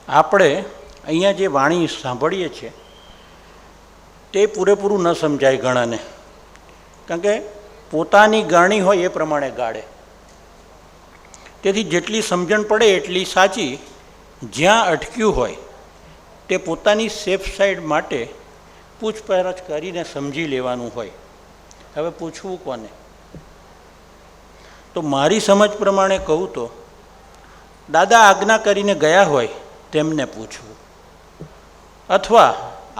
આપણે અહીંયા જે વાણી સાંભળીએ છીએ તે પૂરેપૂરું ન સમજાય ઘણાને, કારણ કે પોતાની ગાણી હોય એ પ્રમાણે ગાળે. તેથી જેટલી સમજણ પડે એટલી સાચી, જ્યાં અટક્યું હોય તે પોતાની સેફ સાઈડ માટે પૂછપરછ કરીને સમજી લેવાનું હોય. હવે પૂછવું કોને? તો મારી સમજ પ્રમાણે કહું તો દાદા આજ્ઞા કરીને ગયા હોય તેમને પૂછવું, અથવા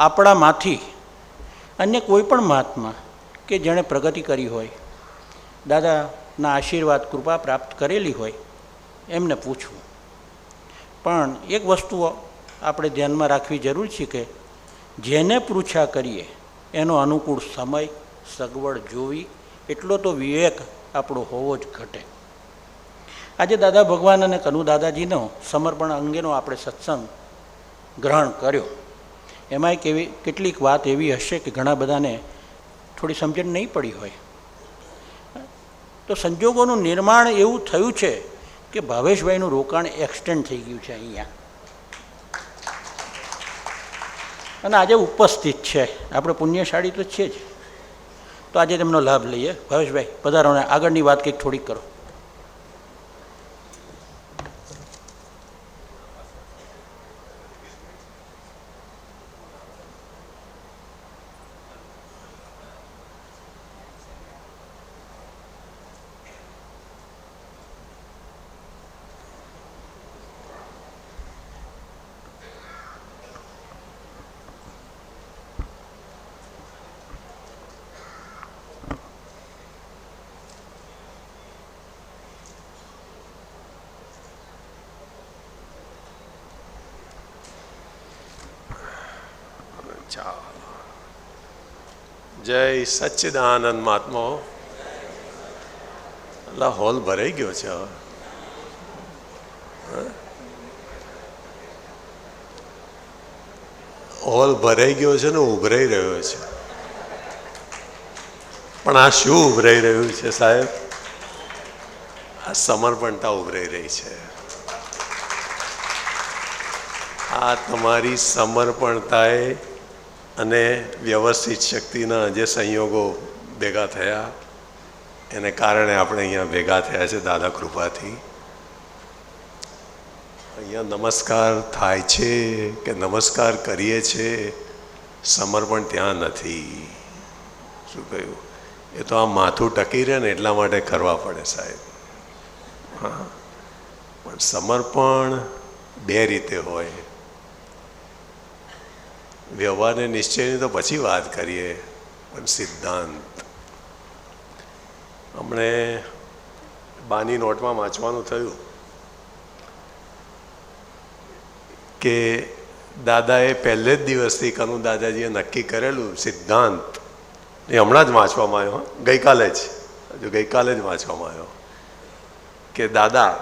આપણામાંથી અન્ય કોઈ પણ મહાત્મા કે જેણે પ્રગતિ કરી હોય, દાદાના આશીર્વાદ કૃપા પ્રાપ્ત કરેલી હોય એમને પૂછવું. પણ એક વસ્તુ આપણે ધ્યાનમાં રાખવી જરૂર છે કે જેને પૂછા કરીએ એનો અનુકૂળ સમય સગવડ જોવી એટલો તો વિવેક આપણો હોવો જ ઘટે. આજે દાદા ભગવાન અને કનુ દાદાજીનો સમર્પણ અંગેનો આપણે સત્સંગ ગ્રહણ કર્યો. એમાંય કેટલીક વાત એવી હશે કે ઘણા બધાને થોડી સમજણ નહીં પડી હોય. તો સંજોગોનું નિર્માણ એવું થયું છે કે ભાવેશભાઈનું રોકાણ એક્સટેન્ડ થઈ ગયું છે અહીંયા, અને આજે ઉપસ્થિત છે. આપણે પુણ્યશાળી તો છે જ, તો આજે તેમનો લાભ લઈએ. ભાવેશભાઈ પધારો ને આગળની વાત કંઈક થોડીક કરો. જય સચ્ચિદાનંદ મહાત્મા. એટલે હોલ ભરાઈ ગયો છે. હોલ ભરાઈ ગયો છે ને ઉભરાઈ રહ્યો છે. પણ આ શું ઉભરાઈ રહ્યું છે સાહેબ? આ સમર્પણતા ઉભરાઈ રહી છે. આ તમારી સમર્પણતાએ અને વ્યવસ્થિત શક્તિના જે સંયોગો ભેગા થયા એને કારણે આપણે અહીંયા ભેગા થયા છે દાદા કૃપાથી. અહીંયા નમસ્કાર થાય છે કે નમસ્કાર કરીએ છીએ, સમર્પણ ત્યાં નથી. શું કહ્યું? એ તો આ માથું ટકી રહે ને એટલા માટે કરવા પડે સાહેબ. હા, પણ સમર્પણ બે રીતે હોય. વ્યવહારને નિશ્ચયની તો પછી વાત કરીએ, પણ સિદ્ધાંત હમણે બાની નોટમાં વાંચવાનું થયું કે દાદાએ પહેલે જ દિવસથી કનુ દાદાજીએ નક્કી કરેલું સિદ્ધાંત એ હમણાં જ વાંચવામાં આવ્યો, ગઈકાલે જ વાંચવામાં આવ્યો કે દાદા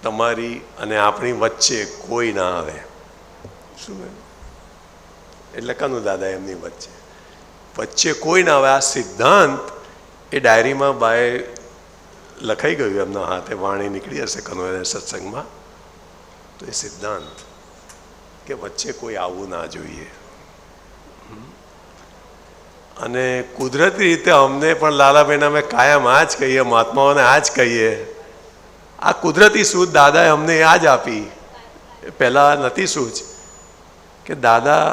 તમારી અને આપણી વચ્ચે કોઈ ના આવે. શું? એટલે કનુ દાદા એમની વચ્ચે કોઈ ના આવે. આ સિદ્ધાંત એ ડાયરીમાં બાય લખાઈ ગયું એમના હાથે, વાણી નીકળી હશે કનુ સત્સંગમાં. તો એ સિદ્ધાંત કે વચ્ચે કોઈ આવવું ના જોઈએ. અને કુદરતી રીતે અમને પણ લાલાબેન અમે કાયમ આ જ કહીએ, મહાત્માઓને આ જ કહીએ. આ કુદરતી સૂઝ દાદાએ અમને આ જ આપી. પહેલાં નથી સૂઝ કે દાદા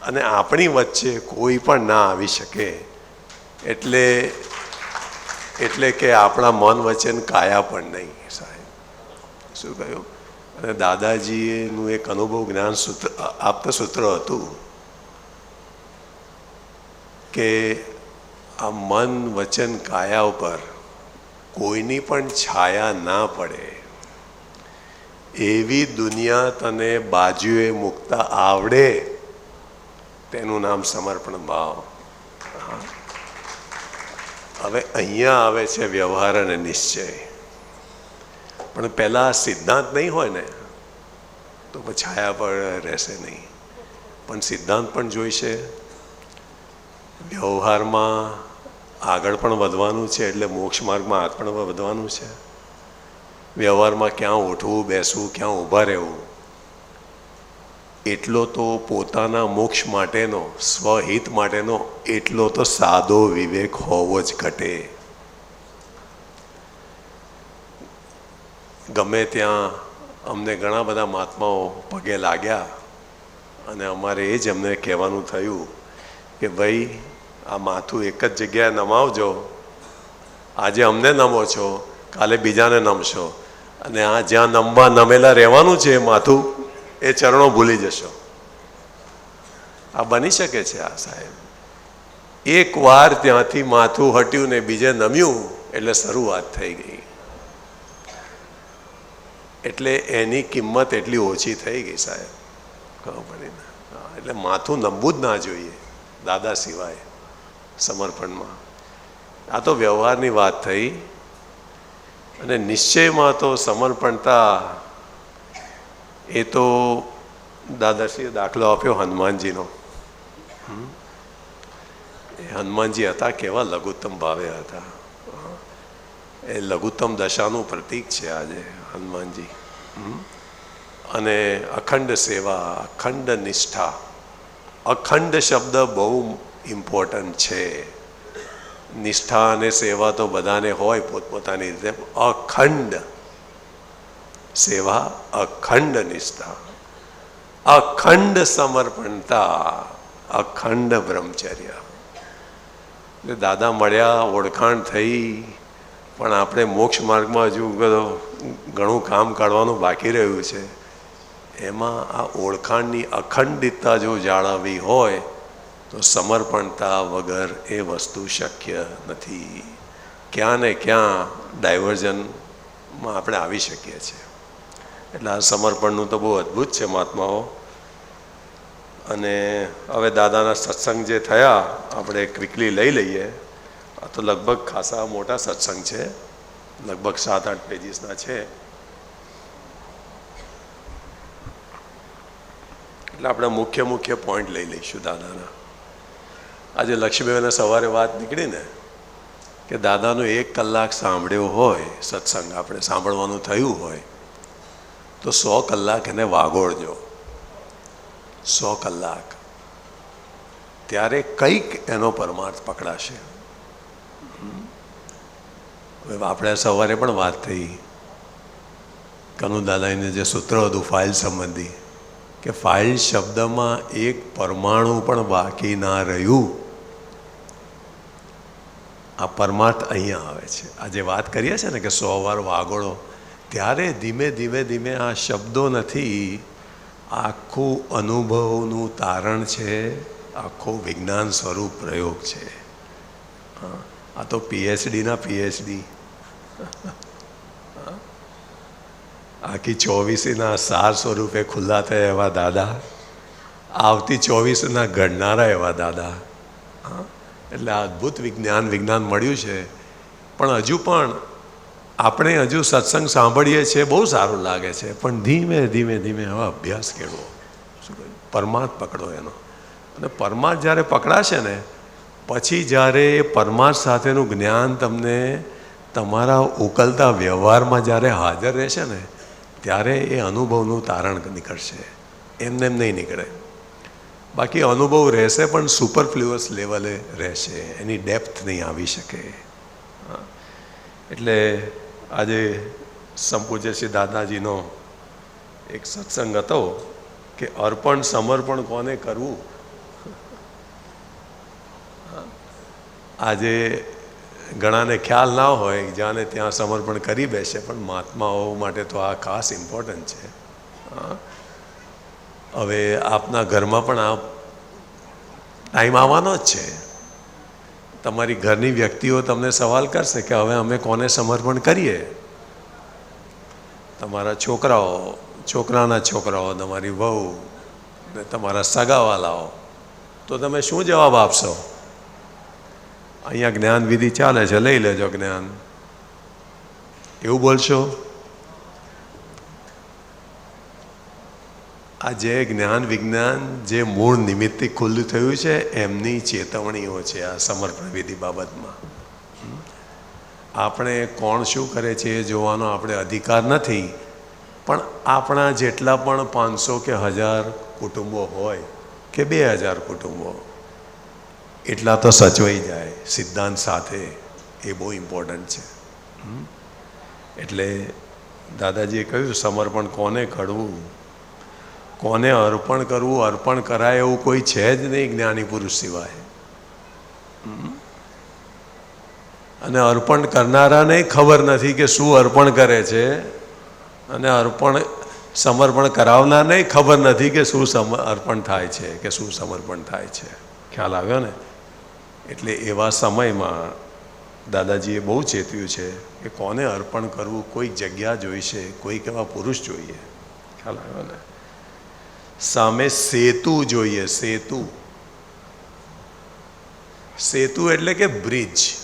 અને આપણી વચ્ચે કોઈ પણ ના આવી શકે. એટલે કે આપણા મન વચન કાયા પણ નહીં સાહેબ. શું કહ્યું? અને દાદાજીનું એક અનુભવ જ્ઞાન સૂત્ર આપતા સૂત્ર હતું કે આ મન વચન કાયા ઉપર કોઈની પણ છાયા ના પડે એવી દુનિયા તને બાજુએ મૂકતા આવડે, તેનું નામ સમર્પણ ભાવ. હવે અહીંયા આવે છે વ્યવહાર અને નિશ્ચય. પણ પહેલાં સિદ્ધાંત નહીં હોય ને તો છાયા પર રહેશે નહીં. પણ સિદ્ધાંત પણ જોઈશે, વ્યવહારમાં આગળ પણ વધવાનું છે, એટલે મોક્ષ માર્ગમાં આગળ પણ વધવાનું છે. વ્યવહારમાં ક્યાં ઉઠવું બેસવું, ક્યાં ઊભા રહેવું, એટલો તો પોતાના મોક્ષ માટેનો, સ્વહિત માટેનો એટલો તો સાદો વિવેક હોવો જ ઘટે. ગમે ત્યાં અમને ઘણા બધા મહાત્માઓ પગે લાગ્યા અને અમારે એ જ અમને કહેવાનું થયું કે ભાઈ આ માથું એક જ જગ્યાએ નમાવજો. આજે અમને નમો છો, કાલે બીજાને નમશો, અને આ જ્યાં નમેલા રહેવાનું છે માથું, એ ચરણો ભૂલી જશો. આ બની શકે છે? આ સાહેબ એક વાર ત્યાંથી માથું હટ્યું ને બીજે નમ્યું એટલે શરૂઆત થઈ ગઈ. એટલે એની કિંમત એટલી ઓછી થઈ ગઈ સાહેબ, ખબર પડી ને? એટલે માથું નમવું જ ના જોઈએ દાદા સિવાય સમર્પણમાં. આ તો વ્યવહારની વાત થઈ. અને નિશ્ચયમાં તો સમર્પણતા એ તો દાદાશ્રીએ દાખલો આપ્યો હનુમાનજીનો. એ હનુમાનજી હતા કેવા લઘુત્તમ ભાવે હતા. એ લઘુત્તમ દશાનું પ્રતીક છે આજે હનુમાનજી. અને અખંડ સેવા, અખંડ નિષ્ઠા. અખંડ શબ્દ બહુ ઇમ્પોર્ટન્ટ છે. નિષ્ઠા અને સેવા તો બધાને હોય પોતપોતાની રીતે. અખંડ સેવા, અખંડ નિષ્ઠા, અખંડ સમર્પણતા, અખંડ બ્રહ્મચર્ય. એટલે દાદા મળ્યા, ઓળખાણ થઈ, પણ આપણે મોક્ષ માર્ગમાં હજુ ઘણું કામ કાઢવાનું બાકી રહ્યું છે. એમાં આ ઓળખાણની અખંડિતતા જો જાળવવી હોય તો સમર્પણતા વગર એ વસ્તુ શક્ય નથી. ક્યાં ને ક્યાં ડાયવર્ઝનમાં આપણે આવી શકીએ છીએ. એટલે આ સમર્પણનું તો બહુ અદ્ભુત છે મહાત્માઓ. અને હવે દાદાના સત્સંગ જે થયા આપણે ક્વિકલી લઈ લઈએ. આ તો લગભગ ખાસા મોટા સત્સંગ છે, લગભગ 7-8 પેજીસના છે. એટલે આપણે મુખ્ય પોઈન્ટ લઈ લઈશું દાદાના. આજે લક્ષ્મીબેને સવારે વાત નીકળી ને કે દાદાનો 1 કલાક સાંભળ્યો હોય સત્સંગ, આપણે સાંભળવાનું થયું હોય તો 100 કલાક એને વાગોળજો. 100 કલાક, ત્યારે કંઈક એનો પરમાર્થ પકડાશે. હવે આપણે સવારે પણ વાત થઈ કનુ દાદાને જે સૂત્ર હતું ફાઇલ સંબંધી, કે ફાઇલ શબ્દમાં એક પરમાણુ પણ બાકી ના રહ્યું. આ પરમાર્થ અહીંયા આવે છે. આજે વાત કરીએ છીએ ને કે 100 વાર વાગોળો, ત્યારે ધીમે આ શબ્દો નથી, આખું અનુભવનું તારણ છે, આખો વિજ્ઞાન સ્વરૂપ પ્રયોગ છે. આ તો પીએચડીના પીએચડી. આખી 24ના સાર સ્વરૂપે ખુલ્લા થયા એવા દાદા, આવતી 24ના ઘડનારા એવા દાદા. એટલે આ અદ્ભુત વિજ્ઞાન મળ્યું છે. પણ હજુ પણ આપણે હજુ સત્સંગ સાંભળીએ છીએ, બહુ સારું લાગે છે, પણ ધીમે હવે અભ્યાસ કેળવો, પરમાર્થ પકડો એનો. અને પરમાર્થ જ્યારે પકડાશે ને પછી જ્યારે પરમાર્થ સાથેનું જ્ઞાન તમને તમારા ઉકલતા વ્યવહારમાં જ્યારે હાજર રહેશે ને ત્યારે એ અનુભવનું તારણ નીકળશે. એમને નહીં નીકળે. બાકી અનુભવ રહેશે પણ સુપરફ્લુઅસ લેવલે રહેશે, એની ડેપ્થ નહીં આવી શકે. એટલે આજે સંપૂજ્ય શ્રી દાદાજીનો એક સત્સંગ હતો કે અર્પણ સમર્પણ કોને કરવું. આજે ઘણાને ખ્યાલ ના હોય, જ્યાંને ત્યાં સમર્પણ કરી બેસે, પણ મહાત્માઓ માટે તો આ ખાસ ઇમ્પોર્ટન્ટ છે. હવે આપના ઘરમાં પણ આ ટાઈમ આવવાનો જ છે. તમારી ઘરની વ્યક્તિઓ તમને સવાલ કરશે કે હવે અમે કોને સમર્પણ કરીએ. તમારા છોકરાઓ, છોકરાના છોકરાઓ, તમારી વહુ ને તમારા સગાવાલાઓ. તો તમે શું જવાબ આપશો? અહીંયા જ્ઞાન વિધિ ચાલે છે, લઈ લેજો જ્ઞાન, એવું બોલશો? આ જે જ્ઞાન વિજ્ઞાન જે મૂળ નિમિત્તથી ખુલ્લું થયું છે એમની ચેતવણીઓ છે આ સમર્પણ વિધિ બાબતમાં. આપણે કોણ શું કરે છે એ જોવાનો આપણે અધિકાર નથી, પણ આપણા જેટલા પણ 500 કે 1000 કુટુંબો હોય કે 2000 કુટુંબો, એટલા તો સચવાઈ જાય સિદ્ધાંત સાથે, એ બહુ ઇમ્પોર્ટન્ટ છે. એટલે દાદાજીએ કહ્યું સમર્પણ કોને કરવું, કોને અર્પણ કરવું, અર્પણ કરાય એવું કોઈ છે જ નહીં જ્ઞાની પુરુષ સિવાય. અને અર્પણ કરનારાને ખબર નથી કે શું અર્પણ કરે છે, અને સમર્પણ કરાવનારને ખબર નથી કે શું અર્પણ થાય છે કે શું સમર્પણ થાય છે. ખ્યાલ આવ્યો ને? એટલે એવા સમયમાં દાદાજીએ બહુ ચેતવ્યું છે કે કોને અર્પણ કરવું, કોઈક જગ્યા જોઈશે, કોઈક એવા પુરુષ જોઈએ. ખ્યાલ આવ્યો ને? સામે સેતુ જોઈએ. સેતુ એટલે કે બ્રિજ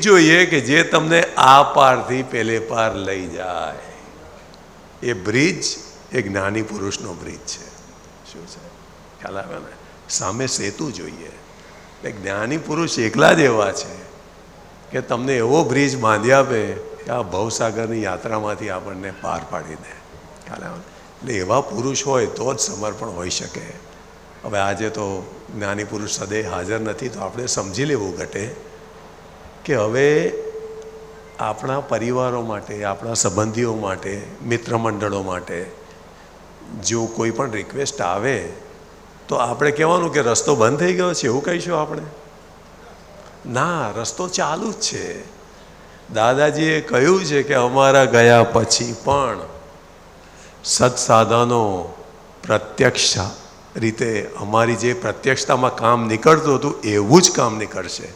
જોઈએ કે જે તમને આ પારથી પેલે પાર લઈ જાય. એ બ્રિજ એ જ્ઞાની પુરુષનો બ્રિજ છે. શું છે? ખ્યાલ આવે ને? સામે સેતુ જોઈએ. એટલે જ્ઞાની પુરુષ એકલા જ એવા છે કે તમને એવો બ્રિજ બાંધી આપે કે આ ભવસાગરની યાત્રામાંથી આપણને પાર પાડી દે. ખ્યાલ આવે? એટલે એવા પુરુષ હોય તો જ સમર્પણ હોઈ શકે. હવે આજે તો જ્ઞાની પુરુષ સદૈવ હાજર નથી, તો આપણે સમજી લેવું ઘટે કે હવે આપણા પરિવારો માટે, આપણા સંબંધીઓ માટે, મિત્ર મંડળો માટે જો કોઈ પણ રિક્વેસ્ટ આવે તો આપણે કહેવાનું કે રસ્તો બંધ થઈ ગયો છે એવું કહીશું આપણે? ના, રસ્તો ચાલુ જ છે. દાદાજીએ કહ્યું છે કે અમારા ગયા પછી પણ સત્સાધનો પ્રત્યક્ષ રીતે અમારી જે પ્રત્યક્ષતામાં કામ નીકળતું હતું એવું જ કામ નીકળશે.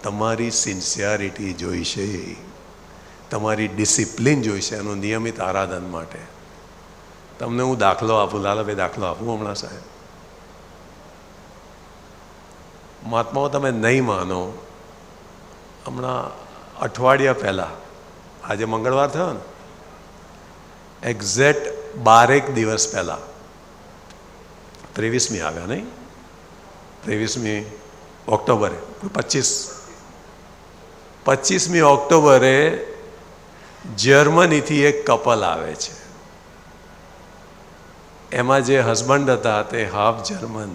તમારી સિન્સિયરિટી જોઈશે, તમારી ડિસિપ્લિન જોઈશે એનું નિયમિત આરાધન માટે. તમને હું દાખલો આપું, લાલાભાઈ દાખલો આપું હમણાં સાહેબ. મહાત્માઓ તમે નહીં માનો, હમણાં અઠવાડિયા પહેલાં, આજે મંગળવાર થયો ને, એક્ઝેક્ટ 12 દિવસ પહેલાં 23મી આવ્યા નહીં, 23મી ઓક્ટોબરે, 25મી ઓક્ટોબરે જર્મનીથી એક કપલ આવે છે. એમાં જે હસબન્ડ હતા તે હાફ જર્મન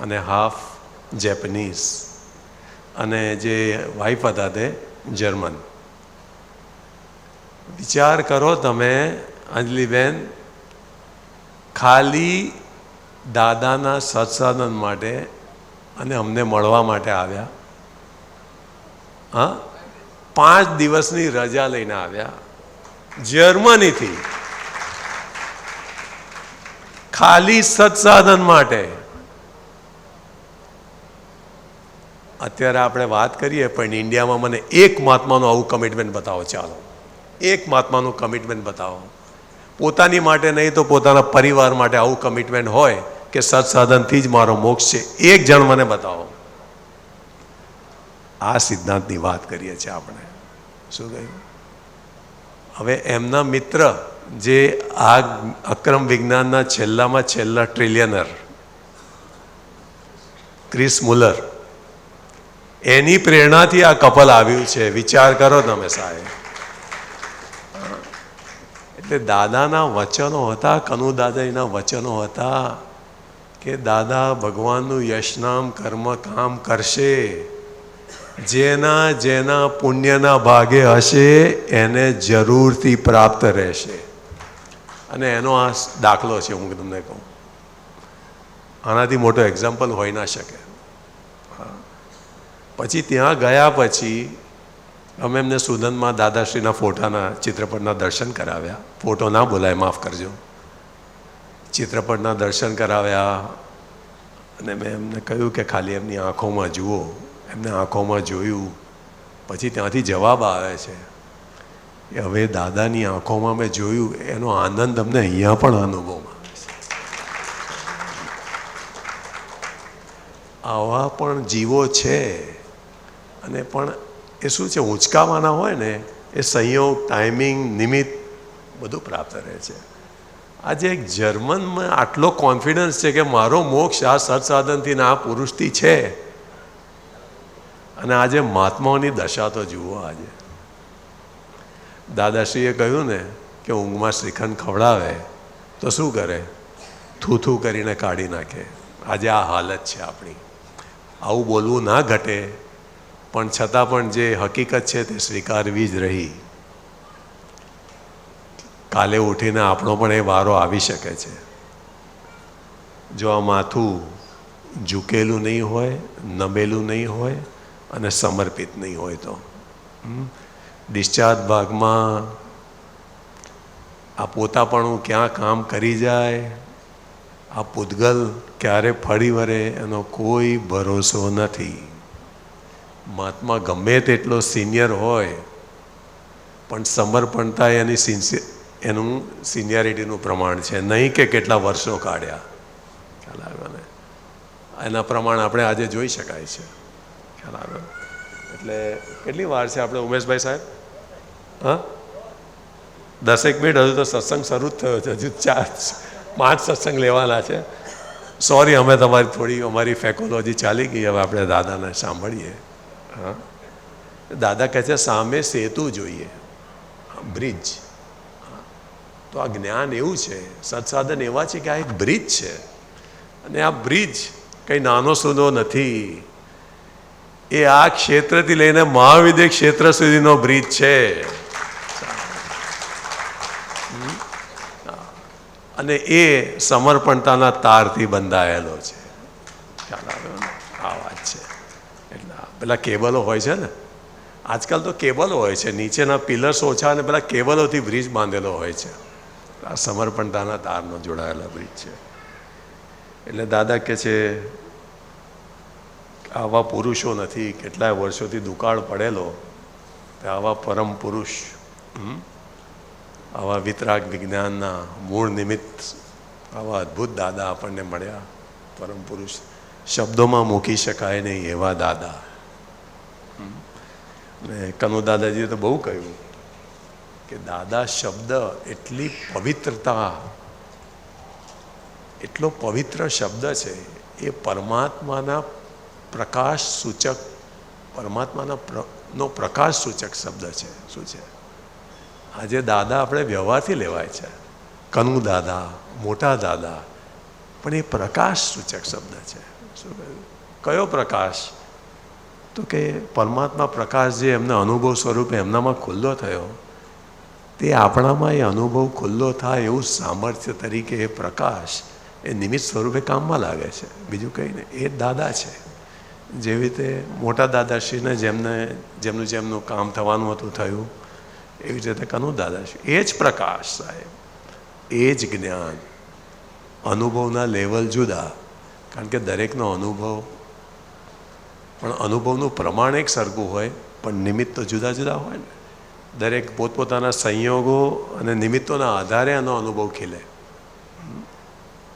અને હાફ જેપનીઝ, અને જે વાઈફ હતા તે જર્મન. વિચાર કરો તમે અંજલિબેન, ખાલી દાદાના સત્સાધન માટે અને અમને મળવા માટે આવ્યા. હા, 5 દિવસની રજા લઈને આવ્યા જર્મનીથી, ખાલી સત્સાધન માટે. અત્યારે આપણે વાત કરીએ પણ ઇન્ડિયામાં મને એક મહાત્માનું આવું કમિટમેન્ટ બતાવો. ચાલો, એક મહાત્માનું કમિટમેન્ટ બતાવો. પોતાની માટે નહીં તો પોતાના પરિવાર માટે આવું કમિટમેન્ટ હોય કે સત્સાધનથી જ મારો મોક્ષ છે. એક જણ મને બતાવો. આ સિદ્ધાંતની વાત કરીએ છીએ આપણે. શું કહ્યું? હવે એમના મિત્ર જે આ અક્રમ વિજ્ઞાનના છેલ્લામાં છેલ્લા ટ્રિલિયનર ક્રિસ મુલર, એની પ્રેરણાથી આ કપલ આવ્યું છે. વિચાર કરો તમે સાહેબ. એટલે દાદાના વચનો હતા, કનુ દાદાના વચનો હતા કે દાદા ભગવાનનું યશનામ કર્મ કામ કરશે. જેના જેના પુણ્યના ભાગે હશે એને જરૂરથી પ્રાપ્ત રહેશે. અને એનો આ દાખલો છે. હું તમને કહું, આનાથી મોટો એક્ઝામ્પલ હોઈ ના શકે. પછી ત્યાં ગયા પછી અમે એમને સુદનમાં દાદાશ્રીના ફોટાના ચિત્રપટના દર્શન કરાવ્યા. ફોટો ના બોલાય, માફ કરજો. ચિત્રપટના દર્શન કરાવ્યા અને મેં એમને કહ્યું કે ખાલી એમની આંખોમાં જુઓ. એમને આંખોમાં જોયું. પછી ત્યાંથી જવાબ આવે છે કે હવે દાદાની આંખોમાં મેં જોયું, એનો આનંદ અમને અહીંયા પણ અનુભવમાં આવે છે. આવા પણ જીવો છે. અને પણ એ શું છે, ઊંચકાવાના હોય ને એ સંયોગ, ટાઈમિંગ, નિમિત્ત બધું પ્રાપ્ત રહે છે. આજે એક જર્મનમાં આટલો કોન્ફિડન્સ છે કે મારો મોક્ષ આ સત્સાધનથી ને આ પુરુષથી છે, અને આજે મહાત્માઓની દશા તો જુઓ. આજે દાદાશ્રીએ કહ્યું ને કે ઊંઘમાં શ્રીખંડ ખવડાવે તો શું કરે? થૂથું કરીને કાઢી નાખે. આજે આ હાલત છે આપણી. આવું બોલવું ના ઘટે, પણ છતાં પણ જે હકીકત છે તે સ્વીકારવી જ રહી. કાલે ઉઠીને આપણો પણ એ વારો આવી શકે છે. જો આ માથું ઝૂકેલું નહીં હોય, નમેલું નહીં હોય અને સમર્પિત નહીં હોય તો ડિસ્ચાર્જ ભાગમાં આ પોતાપણું ક્યાં કામ કરી જાય, આ પૂતગલ ક્યારે ફરી વળે એનો કોઈ ભરોસો નથી. મહાત્મા ગમે તેટલો સિનિયર હોય પણ સમર્પણતા એનું સિનિયરિટીનું પ્રમાણ છે, નહીં કે કેટલા વર્ષો કાઢ્યા. ખ્યાલ આવ્યો ને? એના પ્રમાણ આપણે આજે જોઈ શકાય છે. ખ્યાલ આવ્યો? એટલે કેટલી વાર છે આપણે ઉમેશભાઈ સાહેબ? હા, 10 મિનિટ હજુ તો સત્સંગ શરૂ જ થયો છે. હજુ 4-5 સત્સંગ લેવાના છે. સોરી, અમે તમારી થોડી અમારી ફેકોલોજી ચાલી ગઈ. હવે આપણે દાદાને સાંભળીએ. હા, દાદા કહે છે સામે સેતુ જોઈએ, બ્રિજ. તો આ જ્ઞાન એવું છે, સત્સાધન એવા છે કે આ એક બ્રિજ છે. અને આ બ્રિજ કંઈ નાનો સૂનો નથી. એ આ ક્ષેત્રથી લઈને મહાવિદ્ય ક્ષેત્ર સુધીનો બ્રિજ છે. અને એ સમર્પણતાના તારથી બંધાયેલો છે. ખ્યાલ આવ્યો ને? આ વાત છે. એટલે પેલા કેબલો હોય છે ને, આજકાલ તો કેબલો હોય છે, નીચેના પિલર્સ ઓછા અને પેલા કેબલોથી બ્રિજ બાંધેલો હોય છે. આ સમર્પણતાના તારનો જોડાયેલા બ્રિજ છે. એટલે દાદા કહે છે આવા પુરુષો નથી, કેટલાય વર્ષોથી દુકાળ પડેલો, આવા પરમ પુરુષ, આવા વિતરાગ વિજ્ઞાનના મૂળ નિમિત્ત આવા અદ્ભુત દાદા આપણને મળ્યા. પરમ પુરુષ શબ્દોમાં મૂકી શકાય નહીં એવા દાદા. ને કનુ દાદાજીએ તો બહુ કહ્યું કે દાદા શબ્દ એટલી પવિત્રતા, એટલો પવિત્ર શબ્દ છે. એ પરમાત્માના પ્રકાશ સૂચક, પરમાત્માનો પ્રકાશ સૂચક શબ્દ છે. શું છે? આજે દાદા આપણે વ્યવહારથી લેવાય છે, કનુ દાદા, મોટા દાદા, પણ એ પ્રકાશ સૂચક શબ્દ છે. શું કહ્યું? કયો પ્રકાશ? તો કે પરમાત્મા પ્રકાશ જે એમના અનુભવ સ્વરૂપે એમનામાં ખુલ્લો થયો, તે આપણામાં એ અનુભવ ખુલ્લો થાય એવું સામર્થ્ય તરીકે એ પ્રકાશ એ નિમિત્ત સ્વરૂપે કામમાં લાગે છે. બીજું કંઈ નહીં. એ દાદા છે. જેવી રીતે મોટા દાદાશ્રીને જેમનું કામ થવાનું હતું થયું, એવી રીતે કનુ દાદાશ્રી. એ જ પ્રકાશ સાહેબ, એ જ જ્ઞાન. અનુભવના લેવલ જુદા, કારણ કે દરેકનો અનુભવ, પણ અનુભવનું પ્રમાણ એક સરખું હોય, પણ નિમિત્ત તો જુદા જુદા હોય ને. દરેક પોતપોતાના સંયોગો અને નિમિત્તોના આધારે એનો અનુભવ ખીલે.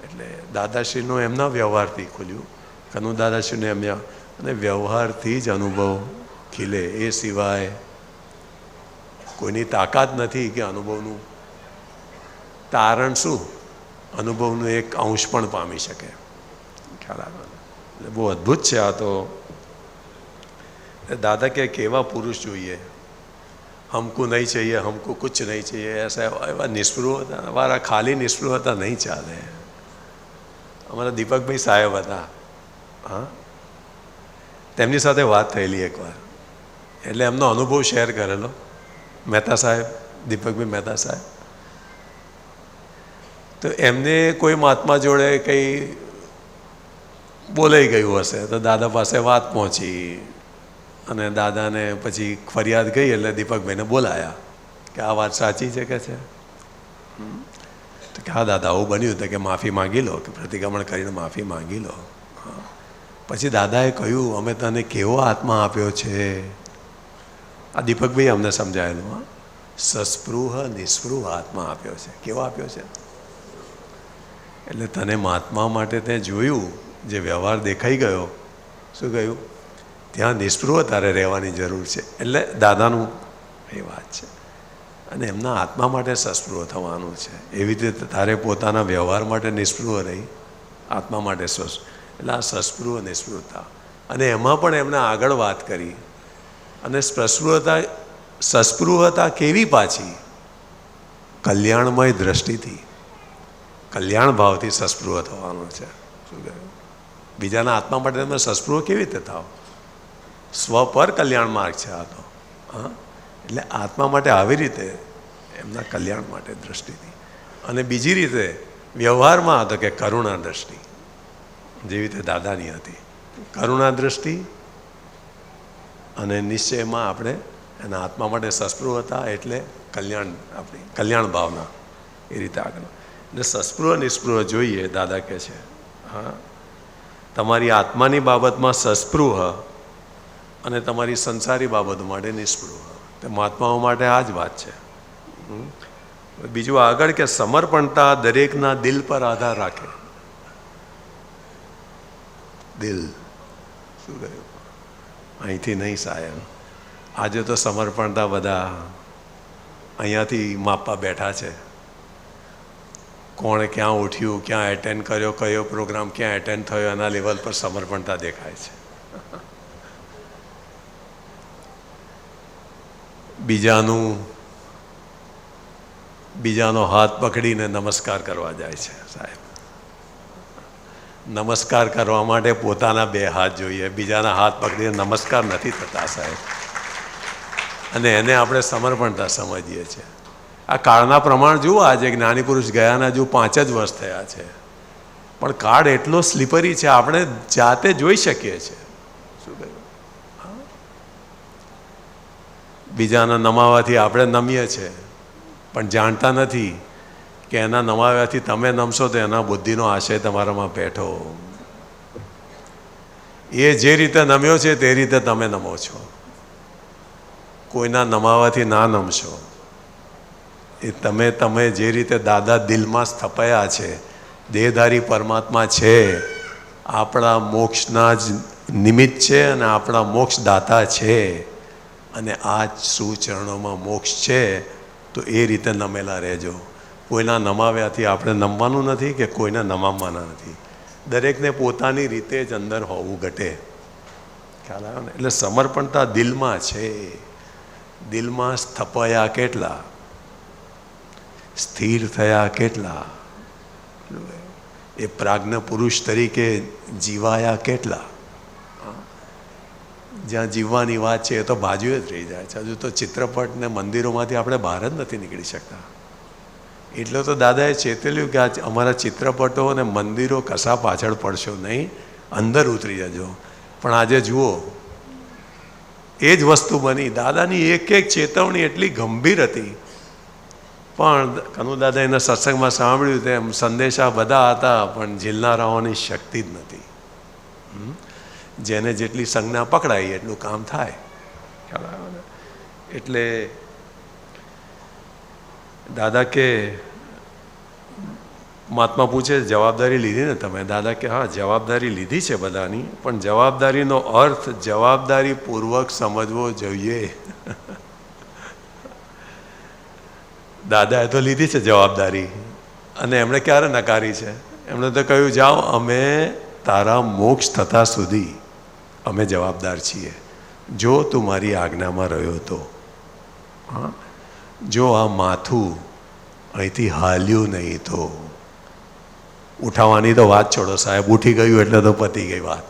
એટલે દાદાશ્રીનું એમના વ્યવહારથી ખુલ્યું, કનુ દાદાશ્રીને એમના, અને વ્યવહારથી જ અનુભવ ખીલે. એ સિવાય કોઈની તાકાત નથી કે અનુભવનું તારણ શું, અનુભવનું એક અંશ પણ પામી શકે. ખ્યાલ આવે? એટલે બહુ અદ્ભુત છે આ તો. દાદા કે કેવા પુરુષ જોઈએ? હમકુ નહીં चाहिए, હમકુ કુછ નહીં चाहिए, એસા એવા નિષ્પૃહ હતા. અમારા ખાલી નિષ્પૃહ હતા નહીં ચાલે. અમારા દીપકભાઈ સાહેબ હતા, હા, તેમની સાથે વાત થયેલી એકવાર, એટલે એમનો અનુભવ શેર કરેલો. મહેતા સાહેબ, દીપકભાઈ મહેતા સાહેબ, તો એમને કોઈ મહાત્મા જોડે કંઈ બોલાઈ ગયું હશે, તો દાદા પાસે વાત પહોંચી અને દાદાને પછી ફરિયાદ ગઈ, એટલે દીપકભાઈને બોલાયા કે આ વાત સાચી છે કે છે? તો કે હા દાદા આવું બન્યું, તો કે માફી માંગી લો, કે પ્રતિક્રમણ કરીને માફી માંગી લો. પછી દાદાએ કહ્યું અમે તને કેવો આત્મા આપ્યો છે? આ દીપકભાઈ અમને સમજાયેલું. હા, સસ્પૃહ નિસ્પૃહ આત્મા આપ્યો છે. કેવો આપ્યો છે? એટલે તને મહાત્મા માટે તે જોયું, જે વ્યવહાર દેખાઈ ગયો, શું કહ્યું? ત્યાં નિષ્પૃહ તારે રહેવાની જરૂર છે. એટલે દાદાનું એ વાત છે. અને એમના આત્મા માટે સસ્પૃહ થવાનું છે. એવી રીતે તારે પોતાના વ્યવહાર માટે નિષ્પૃહ રહી, આત્મા માટે એટલે આ સસ્પૃહ નિષ્પૃહતા અને એમાં પણ એમને આગળ વાત કરી. અને સસ્પૃહતા કેવી પાછી? કલ્યાણમય દ્રષ્ટિથી, કલ્યાણ ભાવથી સસ્પૃહ થવાનો છે. શું કહ્યું? બીજાના આત્મા માટે તમે સસ્પૃહ કેવી રીતે થાવ? સ્વ પર કલ્યાણ માર્ગ છે આ તો. હા, એટલે આત્મા માટે આવી રીતે એમના કલ્યાણ માટે દ્રષ્ટિથી. અને બીજી રીતે વ્યવહારમાં હતો કે કરુણા દ્રષ્ટિ, જેવી રીતે દાદાની હતી કરુણા દ્રષ્ટિ. અને નિશ્ચયમાં આપણે એના આત્મા માટે સસ્પૃહ હતા એટલે કલ્યાણ, આપણી કલ્યાણ ભાવના એ રીતે આગળ. એટલે સસ્પૃહ નિસ્પૃહ જોઈએ. દાદા કહે છે હા, તમારી આત્માની બાબતમાં સસ્પૃહ અને તમારી સંસારી બાબતો માટે નિસ્પૃહ. તે મહાત્માઓ માટે આ જ વાત છે. બીજું આગળ કે સમર્પણતા દરેકના દિલ પર આધાર રાખે. દિલ, શું કહ્યું? અહીંથી નહીં સાહેબ. આજે તો સમર્પણતા બધા અહીંયાથી માપવા બેઠા છે. કોણે ક્યાં ઉઠ્યું, ક્યાં એટેન્ડ કર્યો, કયો પ્રોગ્રામ ક્યાં એટેન્ડ થયો, એના લેવલ પર સમર્પણતા દેખાય છે. બીજાનો હાથ પકડીને નમસ્કાર કરવા જાય છે સાહેબ. નમસ્કાર કરવા માટે પોતાના બે હાથ જોઈએ, બીજાના હાથ પકડીને નમસ્કાર નથી થતા સાહેબ. અને એને આપણે સમર્પણતા સમજીએ છીએ. આ કાળના પ્રમાણ જુઓ. આજે જ્ઞાની પુરુષ ગયાના હજુ 5 જ વર્ષ થયા છે, પણ કાળ એટલો સ્લીપરી છે, આપણે જાતે જોઈ શકીએ છીએ. શું કહ્યું? બીજાના નમાવાથી આપણે નમીએ છીએ, પણ જાણતા નથી કે એના નમાવ્યાથી તમે નમશો તો એના બુદ્ધિનો આશય તમારામાં બેઠો. એ જે રીતે નમ્યો છે તે રીતે તમે નમો છો. કોઈના નમાવાથી ના નમશો. એ તમે જે રીતે દાદા દિલમાં સ્થપાયા છે, દેહધારી પરમાત્મા છે, આપણા મોક્ષના જ નિમિત્ત છે અને આપણા મોક્ષ દાતા છે. અને આ જ સુચરણોમાં મોક્ષ છે. તો એ રીતે નમેલા રહેજો. કોઈના નમાવ્યાથી આપણે નમવાનું નથી કે કોઈને નમાવવાના નથી. દરેકને પોતાની રીતે જ અંદર હોવું ઘટે. ખ્યાલ આવ્યો ને? એટલે સમર્પણતા દિલમાં છે. દિલમાં સ્થપાયા કેટલા, સ્થિર થયા કેટલા, એ પ્રાજ્ઞ પુરુષ તરીકે જીવાયા કેટલા. જ્યાં જીવવાની વાત છે એ તો બાજુએ જ રહી જાય છે. હજુ તો ચિત્રપટ ને મંદિરોમાંથી આપણે બહાર જ નથી નીકળી શકતા. એટલે તો દાદાએ ચેતવ્યું કે આ અમારા ચિત્રપટો અને મંદિરો કશા પાછળ પડશો નહીં, અંદર ઉતરી જજો. પણ આજે જુઓ, એ જ વસ્તુ બની. દાદાની એક એક ચેતવણી એટલી ગંભીર હતી, પણ કનુ દાદા એના સત્સંગમાં સાંભળ્યું તેમ સંદેશા બધા હતા, પણ ઝીલનારાઓની શક્તિ જ નથી. જેને જેટલી સંજ્ઞા પકડાય એટલું કામ થાય. ખ્યાલ આવ્યો ને? એટલે દાદા કે મહાત્મા પૂછે જવાબદારી લીધી ને તમે? દાદા કે હા, જવાબદારી લીધી છે બધાની, પણ જવાબદારીનો અર્થ જવાબદારીપૂર્વક સમજવો જોઈએ. દાદાએ તો લીધી છે જવાબદારી, અને એમણે ક્યારે નકારી છે? એમણે તો કહ્યું જાઓ, અમે તારા મોક્ષ થતા સુધી અમે જવાબદાર છીએ, જો તું મારી આજ્ઞામાં રહ્યો તો. હા, જો આ માથું અહીંથી હાલ્યું નહીં તો. ઉઠાવવાની તો વાત છોડો સાહેબ, ઉઠી ગયું એટલે તો પતી ગઈ વાત.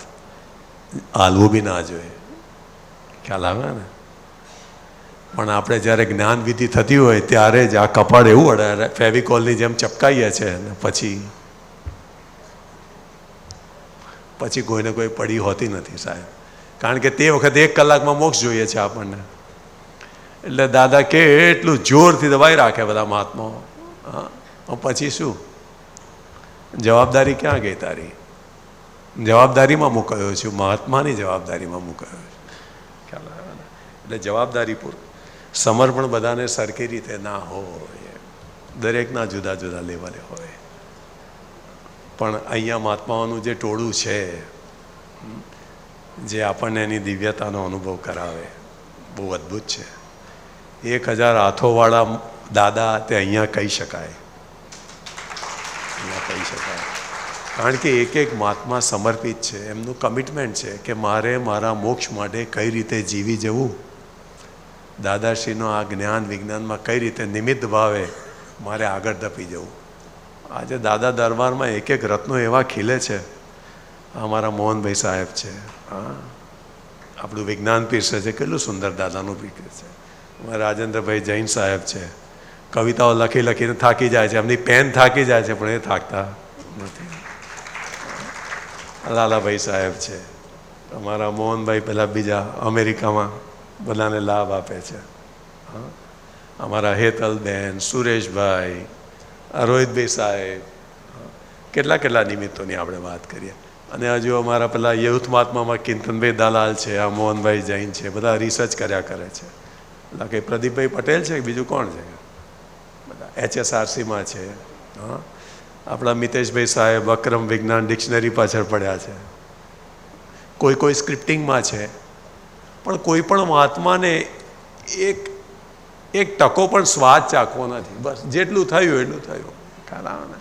હાલવું બી ના જોઈએ. ખ્યાલ આવે ને? પણ આપણે જ્યારે જ્ઞાન વિધિ થતી હોય ત્યારે જ આ કપાળ એવું અડાડે, ફેવિકોલની જેમ ચપકાઈએ છે, ને પછી કોઈને કોઈ પડી હોતી નથી સાહેબ. કારણ કે તે વખતે 1 કલાકમાં મોક્ષ જોઈએ છે આપણને. એટલે દાદા કે એટલું જોરથી દબાઈ રાખે બધા મહાત્માઓ. હા, પછી શું? જવાબદારી ક્યાં ગઈ તારી? જવાબદારીમાં મુકાયો છું, મહાત્માની જવાબદારીમાં મુકાયો છું. ખ્યાલ આવે ને? એટલે જવાબદારીપૂર્વક સમર્પણ બધાને સરખી રીતે ના હોય, દરેકના જુદા જુદા લેવલે હોય. પણ અહીંયા મહાત્માઓનું જે ટોળું છે, જે આપણને એની દિવ્યતાનો અનુભવ કરાવે, બહુ અદ્ભુત છે. 1000 હાથોવાળા દાદા તે અહીંયા કહી શકાય. અહીંયા કહી શકાય. કારણ કે એક મહાત્મા સમર્પિત છે, એમનું કમિટમેન્ટ છે કે મારે મારા મોક્ષ માટે કઈ રીતે જીવી જવું, દાદાશ્રીનો આ જ્ઞાન વિજ્ઞાનમાં કઈ રીતે નિમિત્ત ભાવે મારે આગળ ધપી જવું. આજે દાદા દરબારમાં એક રત્નો એવા ખીલે છે. અમારા મોહનભાઈ સાહેબ છે, હા, આપણું વિજ્ઞાન પીરસે છે, કેટલું સુંદર દાદાનું પીરસે છે. અમારા રાજેન્દ્રભાઈ જૈન સાહેબ છે, કવિતાઓ લખી લખીને થાકી જાય છે, એમની પેન થાકી જાય છે પણ એ થાકતા નથી. લાલાભાઈ સાહેબ છે, અમારા મોહનભાઈ પેલા બીજા અમેરિકામાં બધાને લાભ આપે છે. હા, અમારા હેતલબેન, સુરેશભાઈ, રોહિતભાઈ સાહેબ, કેટલા નિમિત્તોની આપણે વાત કરીએ. અને હજુ અમારા પેલા યુથ મહાત્મામાં કિંતનભાઈ દલાલ છે, આ મોહનભાઈ જૈન છે, બધા રિસર્ચ કર્યા કરે છે. એટલે કે પ્રદીપભાઈ પટેલ છે, બીજું કોણ છે, બધા HSRCમાં છે. હા, આપણા મિતેશભાઈ સાહેબ અક્રમ વિજ્ઞાન ડિક્શનરી પાછળ પડ્યા છે. કોઈ સ્ક્રિપ્ટિંગમાં છે. પણ કોઈ પણ મહાત્માને એક ટકો પણ સ્વાદ ચાખવો નથી. બસ જેટલું થયું એટલું થયું, ખરા ને.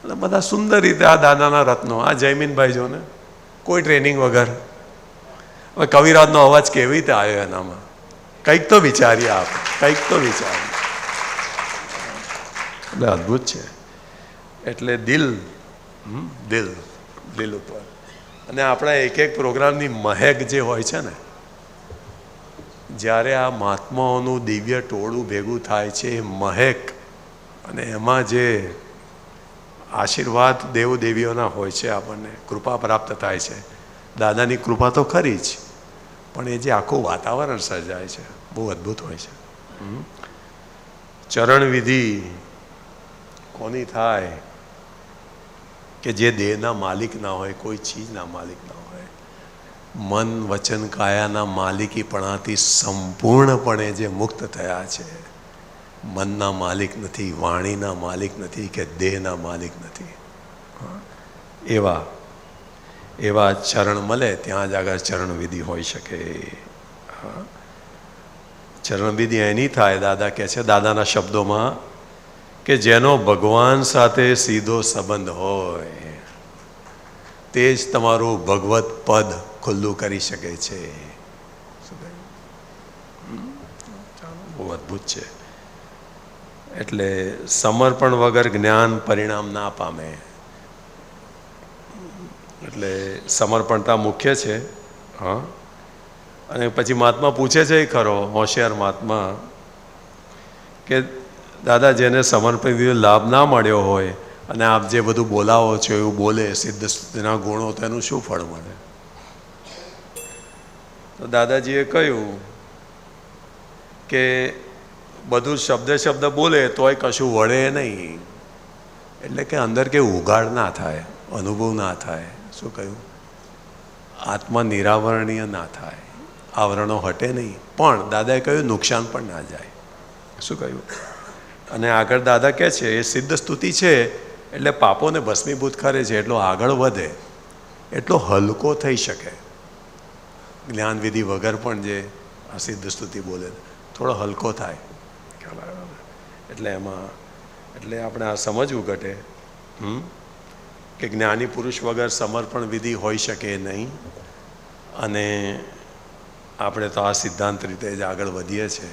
એટલે બધા સુંદર રીતે આ દાદાના રત્નો, આ જયમીનભાઈ જો ને, કોઈ ટ્રેનિંગ વગર. હવે કવિરાજનો અવાજ કેવી રીતે આવ્યો એનામાં, કંઈક તો વિચારીએ આપણે, કંઈક તો વિચારીએ. એટલે અદ્ભુત છે. એટલે દિલ ઉપર. અને આપણા એક પ્રોગ્રામની મહેક જે હોય છે ને, જ્યારે આ મહાત્માઓનું દિવ્ય ટોળું ભેગું થાય છે, એ મહેક અને એમાં જે આશીર્વાદ દેવોદેવીઓના હોય છે, આપણને કૃપા પ્રાપ્ત થાય છે. દાદાની કૃપા તો ખરી જ, પણ એ જે આખું વાતાવરણ સર્જાય છે બહુ અદ્ભુત હોય છે. ચરણ વિધિ કોની થાય કે જે દેહના માલિક ના હોય, કોઈ ચીજના માલિક ના હોય, મન વચન કાયાના માલિકીપણાથી સંપૂર્ણપણે જે મુક્ત થયા છે, મનના માલિક નથી, વાણીના માલિક નથી કે દેહના માલિક નથી, એવા ચરણ મળે ત્યાં જ આગળ ચરણવિધિ હોઈ શકે. ચરણવિધિ એની થાય, દાદા કહે છે દાદાના શબ્દોમાં, કે જેનો ભગવાન સાથે સીધો સંબંધ હોય તે જ તમારું ભગવત પદ ખુલ્લું કરી શકે છે. બહુ અદ્ભુત છે. એટલે સમર્પણ વગર જ્ઞાન પરિણામ ના પામે. એટલે સમર્પણતા મુખ્ય છે. હા, અને પછી મહાત્મા પૂછે છે ખરો, હોશિયાર મહાત્મા, કે દાદા જેને સમર્પિત લાભ ના મળ્યો હોય અને આપ જે બધું બોલાવો છો એવું બોલે, સિદ્ધ સ્થિતિના ગુણો, તો એનું શું ફળ મળે? તો દાદાજીએ કહ્યું કે બધું શબ્દ બોલે તોય કશું વળે નહીં. એટલે કે અંદર કે ઉઘાડ ના થાય, અનુભવ ના થાય. શું કહ્યું? આત્મા નિરાવરણીય ના થાય, આવરણો હટે નહીં. પણ દાદાએ કહ્યું નુકસાન પણ ના જાય. શું કહ્યું? અને આગળ દાદા કહે છે એ સિદ્ધ સ્તુતિ છે એટલે પાપોને ભસ્મીભૂત કરે છે, એટલો આગળ વધે, એટલો હલકો થઈ શકે. જ્ઞાનવિધિ વગર પણ જે આ સિદ્ધ સ્તુતિ બોલે થોડો હલકો થાય. એટલે આપણે આ સમજવું ઘટે કે જ્ઞાની પુરુષ વગર સમર્પણ વિધિ હોઈ શકે નહીં. અને આપણે તો આ સિદ્ધાંત રીતે જ આગળ વધીએ છીએ.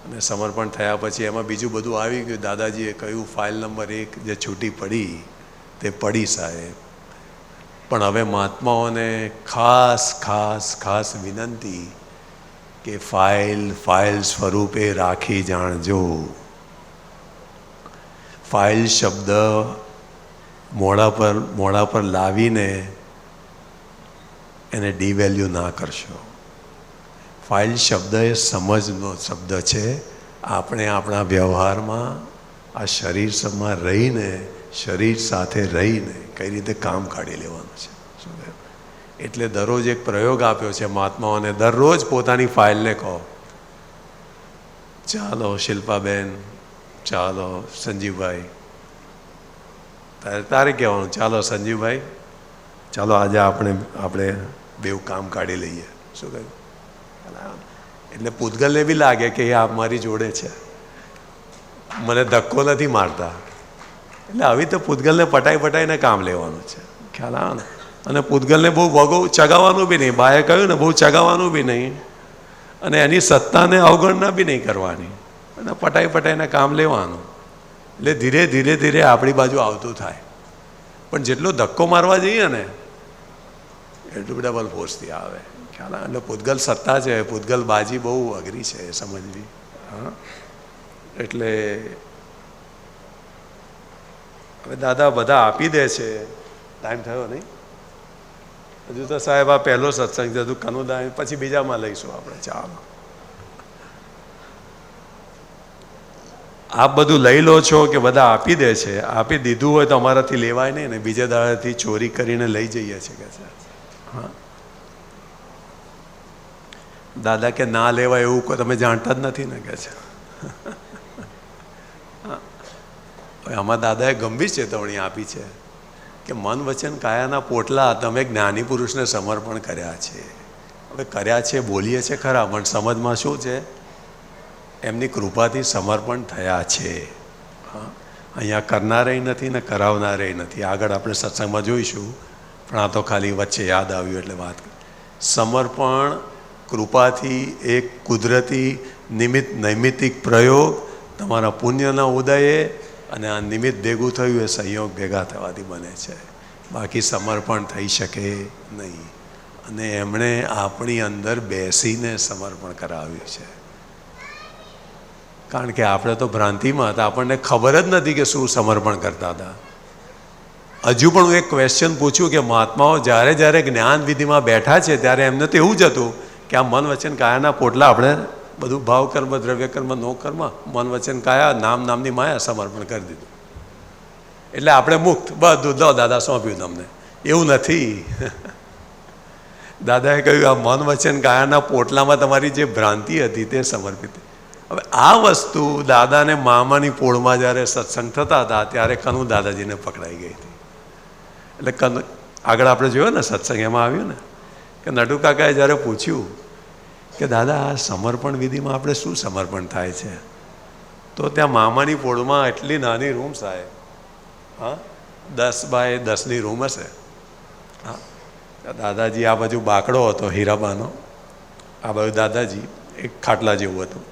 અને સમર્પણ થયા પછી એમાં બીજું બધું આવી ગયું. દાદાજીએ કહ્યું ફાઇલ નંબર 1 જે છૂટી પડી તે પડી સાહેબ. પણ હવે મહાત્માઓને ખાસ વિનંતી કે ફાઇલ સ્વરૂપે રાખી જાણજો. ફાઇલ શબ્દ મોડા પર લાવીને એને ડિવેલ્યુ ના કરશો. ફાઇલ શબ્દ એ સમજનો શબ્દ છે. આપણે આપણા વ્યવહારમાં આ શરીરમાં રહીને, શરીર સાથે રહીને કઈ રીતે કામ કાઢી લેવાનું છે. એટલે દરરોજ એક પ્રયોગ આપ્યો છે મહાત્માઓને. દરરોજ પોતાની ફાઇલને કહો, ચાલો શિલ્પાબેન, ચાલો સંજીવભાઈ, તારે કહેવાનું ચાલો સંજીવભાઈ, ચાલો આજે આપણે બેવ કામ કાઢી લઈએ. શું કહ્યું? એટલે પૂતગલને બી લાગે કે એ આપ મારી જોડે છે, મને ધક્કો નથી મારતા. એટલે આવી તો પૂતગલને પટાઈને કામ લેવાનું છે. ખ્યાલ આવે ને? અને પૂતગલને બહુ ભોગવ ચગાવવાનું બી નહીં. બાએ કહ્યું ને બહુ ચગાવવાનું બી નહીં, અને એની સત્તાને અવગણના બી નહીં કરવાની, અને પટાઈને કામ લેવાનું. એટલે ધીરે ધીરે ધીરે આપણી બાજુ આવતું થાય. પણ જેટલો ધક્કો મારવા જઈએ ને એટલું ડબલ ફોર્સથી આવે. ખ્યાલ આવે? એટલે પૂતગલ સત્તા છે, પૂતગલ બાજી બહુ અઘરી છે એ સમજવી. હા, એટલે હવે દાદા બધા આપી દે છે. ટાઈમ થયો નહીં? હજુ તો સાહેબ આ પહેલો સત્સંગ છે, હજુ કનુદા પછી બીજામાં લઈશું આપણે. ચાલો, આપ બધું લઈ લો છો કે બધા આપી દે છે? આપી દીધું હોય તો અમારાથી લેવાય નહીં ને, બીજા દાડાથી ચોરી કરીને લઈ જઈએ છીએ કે છે. હા, દાદા કે ના લેવાય એવું કોઈ તમે જાણતા જ નથી ને કે છે. આમાં દાદાએ ગંભીર ચેતવણી આપી છે કે મન વચન કાયાના પોટલા તમે જ્ઞાની પુરુષને સમર્પણ કર્યા છે. હવે કર્યા છે, બોલીએ છે ખરા, પણ સમજમાં શું છે? એમની કૃપાથી સમર્પણ થયા છે. હા, અહીંયા કરનારેય નથી ને કરાવનારેય નથી. આગળ આપણે સત્સંગમાં જોઈશું, પણ આ તો ખાલી વચ્ચે યાદ આવ્યું એટલે વાત. સમર્પણ કૃપાથી એક કુદરતી નૈમિત્તિક પ્રયોગ તમારા પુણ્યના ઉદયે, અને આ નિમિત્ત ભેગું થયું એ સંયોગ ભેગા થવાથી બને છે. બાકી સમર્પણ થઈ શકે નહીં. અને એમણે આપણી અંદર બેસીને સમર્પણ કરાવ્યું છે. કારણ કે આપણે તો ભ્રાંતિમાં હતા, આપણને ખબર જ નથી કે શું સમર્પણ કરતા હતા. હજુ પણ હું એક ક્વેશ્ચન પૂછ્યું કે મહાત્માઓ જ્યારે જ્યારે જ્ઞાન વિધિમાં બેઠા છે ત્યારે એમને તો એવું જ હતું કે આ મન વચન કાયાના પોટલા આપણે બધું ભાવ કર્મ, દ્રવ્ય કર્મ, નો કર્મ, મન વચન કાયા, નામની માયા સમર્પણ કરી દીધું. એટલે આપણે મુક્ત, બધું લો દાદા સોંપ્યું તમને. એવું નથી. દાદાએ કહ્યું આ મન વચન કાયાના પોટલામાં તમારી જે ભ્રાંતિ હતી તે સમર્પિત. હવે આ વસ્તુ દાદાને મામાની પોળમાં જ્યારે સત્સંગ થતા હતા ત્યારે કનુ દાદાજીને પકડાઈ ગઈ હતી. એટલે આગળ આપણે જોયો ને સત્સંગ એમાં આવ્યું ને કે નટુ કાકાએ જ્યારે પૂછ્યું કે દાદા આ સમર્પણ વિધિમાં આપણે શું સમર્પણ થાય છે, તો ત્યાં મામાની પોળમાં એટલી નાની રૂમ સાહેબ, હા 10 બાય 10ની રૂમ હશે. હા, દાદાજી આ બાજુ બાકડો હતો હીરાબાનો, આ બાજુ દાદાજી એક ખાટલા જેવું હતું,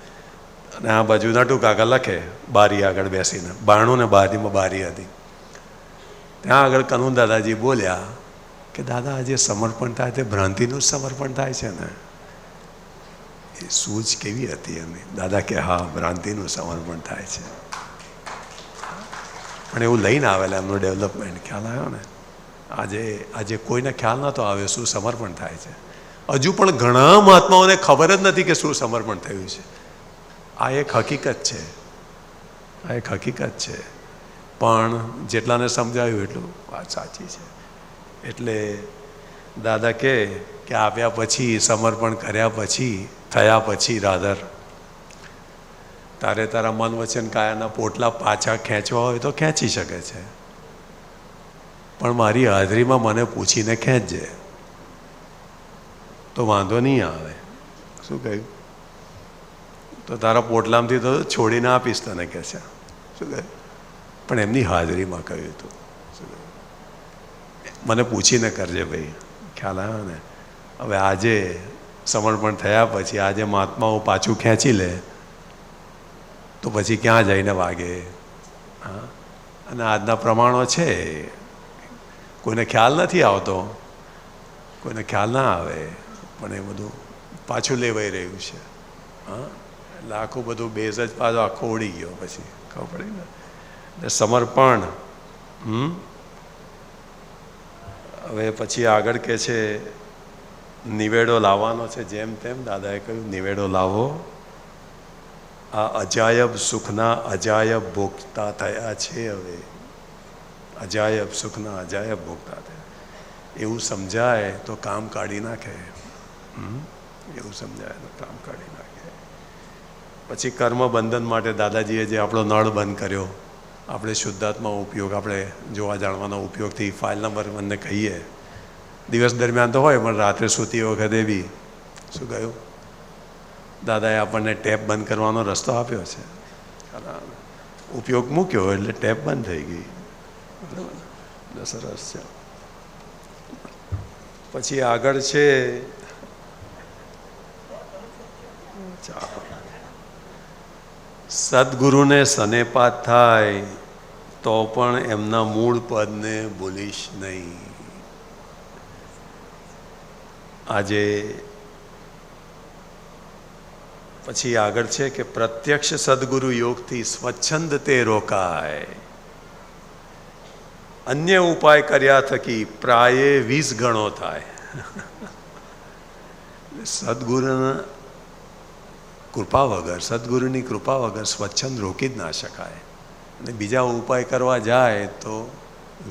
અને આ બાજુ નટુ કાકા લખે બારી આગળ બેસીને. બારણું ને બારીમાં બારી હતી. ત્યાં આગળ કનુ દાદાજી બોલ્યા કે દાદા આજે સમર્પણ થાય તે ભ્રાંતિનું જ સમર્પણ થાય છે ને? એ સૂઝ કેવી હતી એમની? દાદા કે હા, ભ્રાંતિનું સમર્પણ થાય છે. પણ એવું લઈને આવેલા એમનું ડેવલપમેન્ટ. ખ્યાલ આવ્યો ને? આજે કોઈને ખ્યાલ નહોતો આવ્યો શું સમર્પણ થાય છે. હજુ પણ ઘણા મહાત્માઓને ખબર જ નથી કે શું સમર્પણ થયું છે. આ એક હકીકત છે, આ એક હકીકત છે. પણ જેટલાને સમજાયું એટલું વાત સાચી છે. એટલે દાદા કે આપ્યા પછી, સમર્પણ કર્યા પછી, થયા પછી રાધર તારે તારા મન વચન કાયાના પોટલા પાછા ખેંચવા હોય તો ખેંચી શકે છે, પણ મારી હાજરીમાં મને પૂછીને ખેંચજે તો વાંધો નહીં આવે. શું કહ્યું? તો તારા પોટલામાંથી તો છોડીને આપીશ તને કે છે. શું કહ્યું? પણ એમની હાજરીમાં કહ્યું હતું. મને પૂછીને કરજે ભાઈ. ખ્યાલ આવ્યો ને? હવે આજે સમર્પણ થયા પછી આજે મહાત્માઓ પાછું ખેંચી લે તો પછી ક્યાં જઈને વાગે? હા, અને આજના પ્રમાણો છે, કોઈને ખ્યાલ નથી આવતો, કોઈને ખ્યાલ ના આવે, પણ એ બધું પાછું લેવાઈ રહ્યું છે. હા, એટલે આખું બધું બેઝ જ પાછો આખો ઉડી ગયો પછી ખબર પડી ને. એટલે સમર્પણ. હવે પછી આગળ કે છે નિવેડો લાવવાનો છે. જેમ તેમ દાદાએ કહ્યું નિવેડો લાવો. આ અજાયબ સુખના અજાયબ ભોગતા થયા છે. હવે અજાયબ સુખના અજાયબ ભોગતા થયા એવું સમજાય તો કામ કાઢી નાખે. એવું સમજાય તો કામ કાઢી નાખે. પછી કર્મ બંધન માટે દાદાજીએ જે આપણો નળ બંધ કર્યો, આપણે શુદ્ધાત્મા ઉપયોગ, આપણે જોવા જાણવાનો ઉપયોગથી ફાઇલ નંબર 1 ને કહીએ. દિવસ દરમિયાન તો હોય પણ રાત્રે સૂતી વખતે બી શું કહ્યું? દાદાએ આપણને ટેપ બંધ કરવાનો રસ્તો આપ્યો છે. ઉપયોગ મૂક્યો એટલે ટેપ બંધ થઈ ગઈ. બરાબર, સરસ છે. પછી આગળ છે સદગુરુને સનેપાત થાય તો પણ એમના મૂળ પદને ભૂલીશ નહીં. આજે પછી આગળ છે કે પ્રત્યક્ષ સદગુરુ યોગથી સ્વચ્છંદ તે રોકાય, અન્ય ઉપાય કર્યા થકી પ્રાયે 20 ગણો થાય. સદગુરુના કૃપા વગર, સદગુરુની કૃપા વગર સ્વચ્છંદ રોકી જ ના શકાય, અને બીજા ઉપાય કરવા જાય તો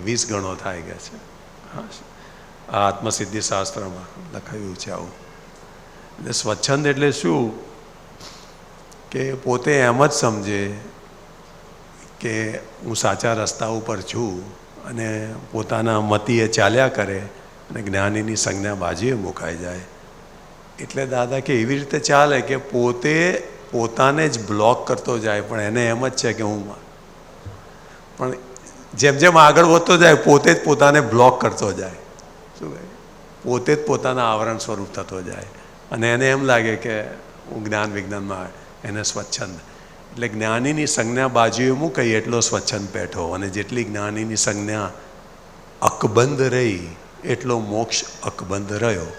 20 ગણો થાય ગયા છે. આ આત્મસિદ્ધિ શાસ્ત્રમાં લખાયું છે આવું. એટલે સ્વચ્છંદ એટલે શું કે પોતે એમ જ સમજે કે હું સાચા રસ્તા ઉપર છું અને પોતાના મતીએ ચાલ્યા કરે અને જ્ઞાનીની સંજ્ઞા બાજુએ મુકાઈ જાય. એટલે દાદા કે એવી રીતે ચાલે કે પોતે પોતાને જ બ્લોક કરતો જાય, પણ એને એમ જ છે કે હું, પણ જેમ જેમ આગળ વધતો જાય પોતે જ પોતાને બ્લોક કરતો જાય. શું કહે? પોતે જ પોતાના આવરણ સ્વરૂપ થતો જાય, અને એને એમ લાગે કે હું જ્ઞાન વિજ્ઞાનમાં, એને સ્વચ્છંદ. એટલે જ્ઞાનીની સંજ્ઞા બાજુએ મૂકાઈ એટલો સ્વચ્છંદ બેઠો, અને જેટલી જ્ઞાનીની સંજ્ઞા અકબંધ રહી એટલો મોક્ષ અકબંધ રહ્યો.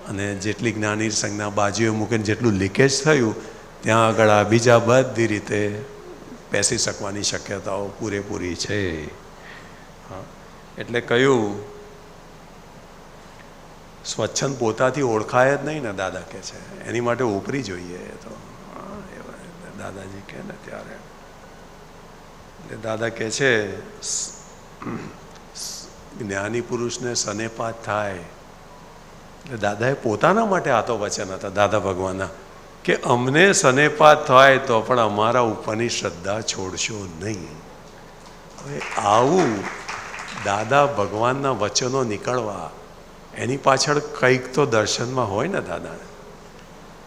અને જેટલી જ્ઞાની સંજ્ઞા બાજુએ મૂકીને જેટલું લીકેજ થયું ત્યાં આગળ આ બીજા બધી રીતે બેસી શકવાની શક્યતાઓ પૂરેપૂરી છે. હા, એટલે કયું સ્વચ્છંદ પોતાથી ઓળખાય જ નહીં ને, દાદા કહે છે એની માટે ઉપરી જોઈએ. તો દાદાજી કહે ને ત્યારે એટલે દાદા કહે છે જ્ઞાની પુરુષને સનેપાત થાય. એટલે દાદાએ પોતાના માટે આ તો વચન હતા દાદા ભગવાનના કે અમને સનેપાત થાય તો પણ અમારા ઉપરની શ્રદ્ધા છોડશો નહીં. હવે આવું દાદા ભગવાનના વચનો નીકળવા એની પાછળ કંઈક તો દર્શનમાં હોય ને.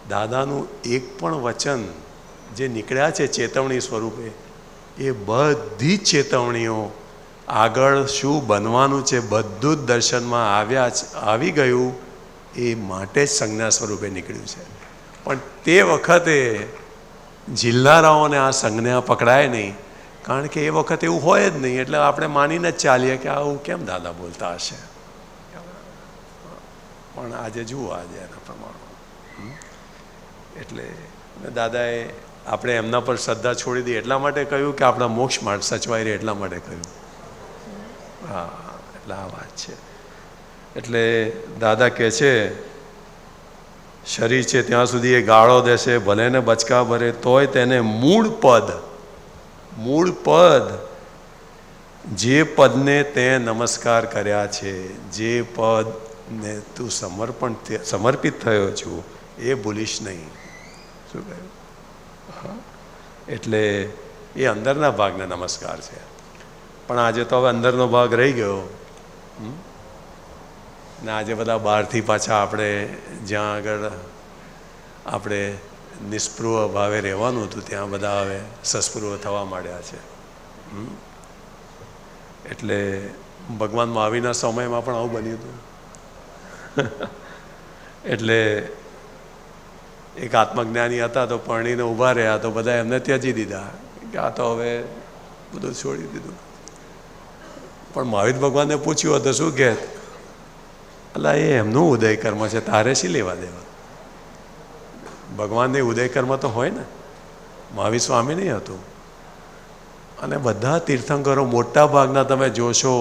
દાદાનું એક પણ વચન જે નીકળ્યા છે ચેતવણી સ્વરૂપે, એ બધી જ ચેતવણીઓ આગળ શું બનવાનું છે બધું જ દર્શનમાં આવી ગયું. એ માટે જ સંજ્ઞા સ્વરૂપે નીકળ્યું છે. પણ તે વખતે જિલ્લારાઓને આ સંજ્ઞા પકડાય નહીં, કારણ કે એ વખતે એવું હોય જ નહીં. એટલે આપણે માનીને જ ચાલીએ કે આવું કેમ દાદા બોલતા હશે. પણ આજે જુઓ આજે એના પ્રમાણમાં. એટલે દાદાએ આપણે એમના પર શ્રદ્ધા છોડી દઈએ એટલા માટે કહ્યું કે આપણા મોક્ષ માટે સચવાઈ રહે એટલા માટે કહ્યું. હા, એટલે આ વાત છે. એટલે દાદા કહે છે શરીર છે ત્યાં સુધી એ ગાળો દેશે, ભલે ને બચકા ભરે, તોય તેને મૂળ પદ જે પદને તે નમસ્કાર કર્યા છે, જે પદને તું સમર્પિત થયો છું એ ભૂલીશ નહીં. શું કહ્યું? હા, એટલે એ અંદરના ભાગને નમસ્કાર છે. પણ આજે તો હવે અંદરનો ભાગ રહી ગયો ને આજે બધા બહારથી પાછા આપણે જ્યાં આગળ આપણે નિસ્પૃહ ભાવે રહેવાનું હતું ત્યાં બધા હવે સસ્પૃહ થવા માંડ્યા છે. એટલે ભગવાન મહાવીરના સમયમાં પણ આવું બન્યું હતું. એટલે એક આત્મજ્ઞાની હતા તો પરણીને ઊભા રહ્યા તો બધા એમને ત્યજી દીધા કે આ તો હવે બધું છોડી દીધું. પણ મહાવીર ભગવાનને પૂછ્યું હતું શું કહે? અલા એ એમનું ઉદય કર્મ છે, તારે શી લેવા દેવા? ભગવાનને ઉદય કર્મ તો હોય ને. મહાવીર સ્વામી નહીં હતું. અને બધા તીર્થંકરો મોટા ભાગના તમે જોશો